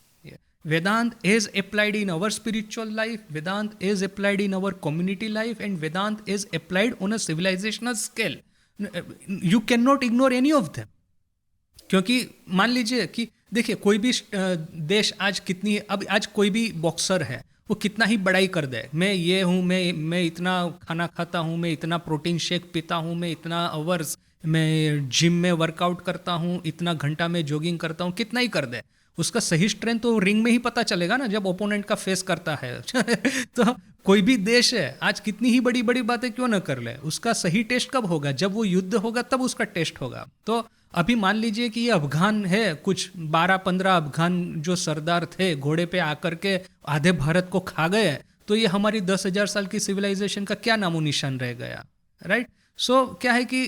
Vedant is applied in our spiritual life, Vedant is applied in our community life, and Vedant is applied on a civilizational scale. You cannot ignore any of them. क्योंकि मान लीजिए कि देखिए कोई भी देश आज कितनी, अब आज कोई भी बॉक्सर है वो कितना ही बड़ाई कर दे, मैं ये हूँ, मैं इतना खाना खाता हूँ, मैं इतना प्रोटीन शेक पीता हूँ, मैं इतना आवर्स मैं जिम में वर्कआउट करता हूँ, इतना घंटा में जॉगिंग करता हूँ, कितना ही कर दे, उसका सही स्ट्रेंथ तो रिंग में ही पता चलेगा ना जब ओपोनेंट का फेस करता है। तो कोई भी देश है आज कितनी ही बड़ी बड़ी बातें क्यों ना कर ले, उसका सही टेस्ट कब होगा? जब वो युद्ध होगा तब उसका टेस्ट होगा। तो अभी मान लीजिए कि ये अफगान है, कुछ 12-15 अफगान जो सरदार थे घोड़े पे आकर के आधे भारत को खा गए, तो ये हमारी 10,000 साल की सिविलाइजेशन का क्या नामो निशान रह गया, राइट? सो क्या है कि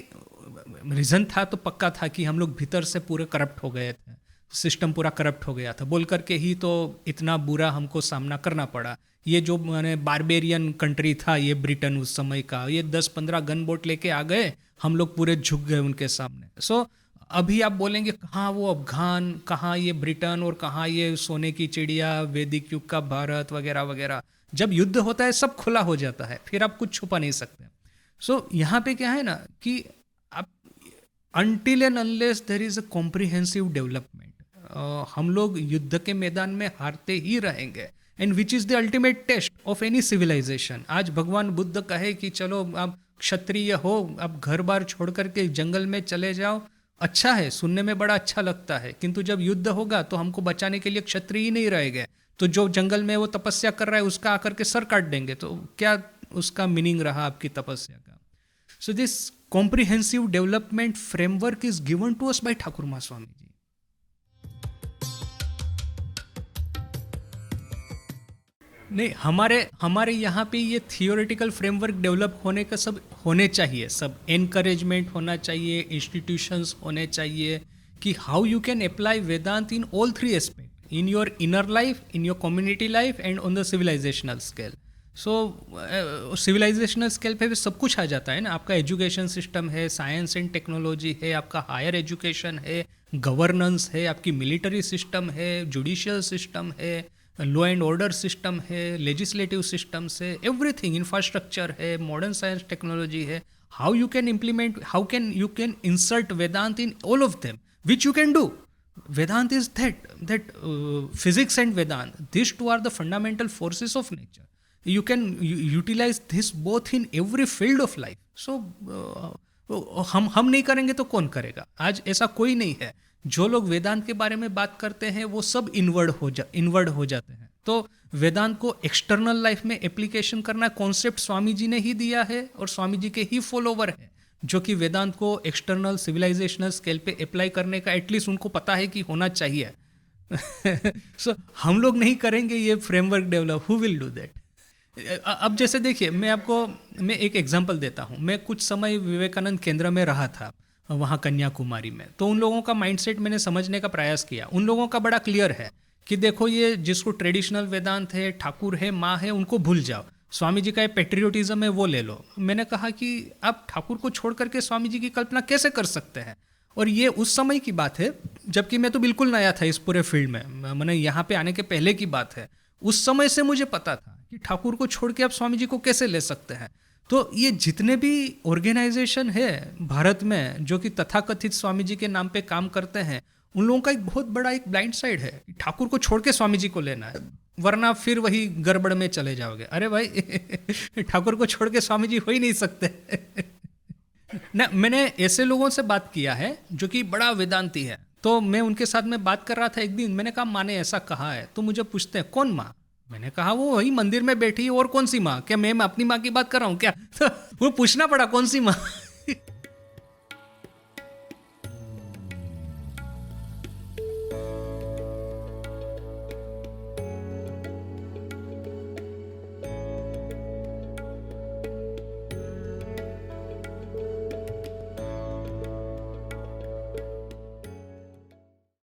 रीज़न था तो पक्का था कि हम लोग भीतर से पूरे करप्ट हो गए थे, सिस्टम पूरा करप्ट हो गया था, बोल करके ही तो इतना बुरा हमको सामना करना पड़ा। ये जो मैंने बारबेरियन कंट्री था ये ब्रिटेन उस समय का, ये 10-15 गन बोट लेके आ गए, हम लोग पूरे झुक गए उनके सामने। सो अभी आप बोलेंगे कहाँ वो अफगान, कहाँ ये ब्रिटेन, और कहाँ ये सोने की चिड़िया, वैदिक युग का भारत वगैरह वगैरह। जब युद्ध होता है सब खुला हो जाता है, फिर आप कुछ छुपा नहीं सकते। सो यहाँ पे क्या है ना कि until and unless there is a comprehensive development, हम लोग युद्ध के मैदान में हारते ही रहेंगे, and which is the ultimate test of any civilisation. आज भगवान बुद्ध कहे कि चलो आप क्षत्रिय हो, आप घर बार छोड़ करके जंगल में चले जाओ, अच्छा है, सुनने में बड़ा अच्छा लगता है, किंतु जब युद्ध होगा तो हमको बचाने के लिए क्षत्रिय ही नहीं रहेंगे, तो जो जंगल में वो तपस्या कर रहा है उसका आकर के सर काट देंगे, तो क्या उसका मीनिंग रहा आपकी तपस्या का। So this comprehensive development framework is given to us by Thakur Mahaswami ji. नहीं, हमारे यहाँ पे ये थियोरेटिकल फ्रेमवर्क डेवलप होने का सब होने चाहिए, सब एनकरेजमेंट होना चाहिए, इंस्टीट्यूशंस होने चाहिए कि how you can apply Vedanta in all three aspect, in your inner life, in your community life and on the civilisational scale. So civilisational scale पे भी सब कुछ आ जाता है ना, आपका एजुकेशन सिस्टम है, साइंस एंड टेक्नोलॉजी है, आपका हायर एजुकेशन है, गवर्नेंस है, आपकी मिलिट्री सिस्टम है, जुडिशियल सिस्टम है, लॉ एंड ऑर्डर सिस्टम है, लेजिस्लेटिव सिस्टम्स है, एवरीथिंग, इंफ्रास्ट्रक्चर है, मॉडर्न साइंस टेक्नोलॉजी है। How you can implement, how can you can insert Vedanta in all of them, which you can do. Vedant is that physics and Vedant, these two are the fundamental forces of nature. You can utilize this both in every field of life. So हम नहीं करेंगे तो कौन करेगा? आज ऐसा कोई नहीं है। जो लोग वेदांत के बारे में बात करते हैं वो सब इनवर्ड हो जाते हैं। तो वेदांत को एक्सटर्नल लाइफ में एप्लीकेशन करना कॉन्सेप्ट स्वामी जी ने ही दिया है, और स्वामी जी के ही फॉलोवर है जो कि वेदांत को एक्सटर्नल सिविलाइजेशनल स्केल पे अप्लाई करने का एटलीस्ट उनको पता है कि होना चाहिए। सो हम लोग नहीं करेंगे ये framework develop, who will do that? अब जैसे देखिए, मैं एक एग्जांपल देता हूँ। मैं कुछ समय विवेकानंद केंद्र में रहा था, वहाँ कन्याकुमारी में। तो उन लोगों का माइंडसेट मैंने समझने का प्रयास किया। उन लोगों का बड़ा क्लियर है कि देखो, ये जिसको ट्रेडिशनल वेदांत है, ठाकुर है, माँ है, उनको भूल जाओ, स्वामी जी का ये पेट्रियोटिज्म है वो ले लो। मैंने कहा कि आप ठाकुर को छोड़ करके स्वामी जी की कल्पना कैसे कर सकते हैं? और ये उस समय की बात है जबकि मैं तो बिल्कुल नया था इस पूरे फील्ड में, मैंने यहाँ पे आने के पहले की बात है। उस समय से मुझे पता था कि ठाकुर को छोड़ के आप स्वामी जी को कैसे ले सकते हैं। तो ये जितने भी ऑर्गेनाइजेशन है भारत में जो कि तथाकथित स्वामी जी के नाम पे काम करते हैं, उन लोगों का एक बहुत बड़ा एक ब्लाइंड साइड है, ठाकुर को छोड़ के स्वामी जी को लेना है, वरना फिर वही गड़बड़ में चले जाओगे। अरे भाई ठाकुर को छोड़ के स्वामी जी हो ही नहीं सकते। ना, मैंने ऐसे लोगों से बात किया है जो कि बड़ा वेदांती है। तो मैं उनके साथ में बात कर रहा था एक दिन, मैंने कहा माँ ने ऐसा कहा है। तो मुझे पूछते हैं कौन माँ? मैंने कहा वो वही मंदिर में बैठी है। और कौन सी माँ? क्या मैं अपनी माँ की बात कर रहा हूँ क्या? तो वो पूछना पड़ा कौन सी माँ?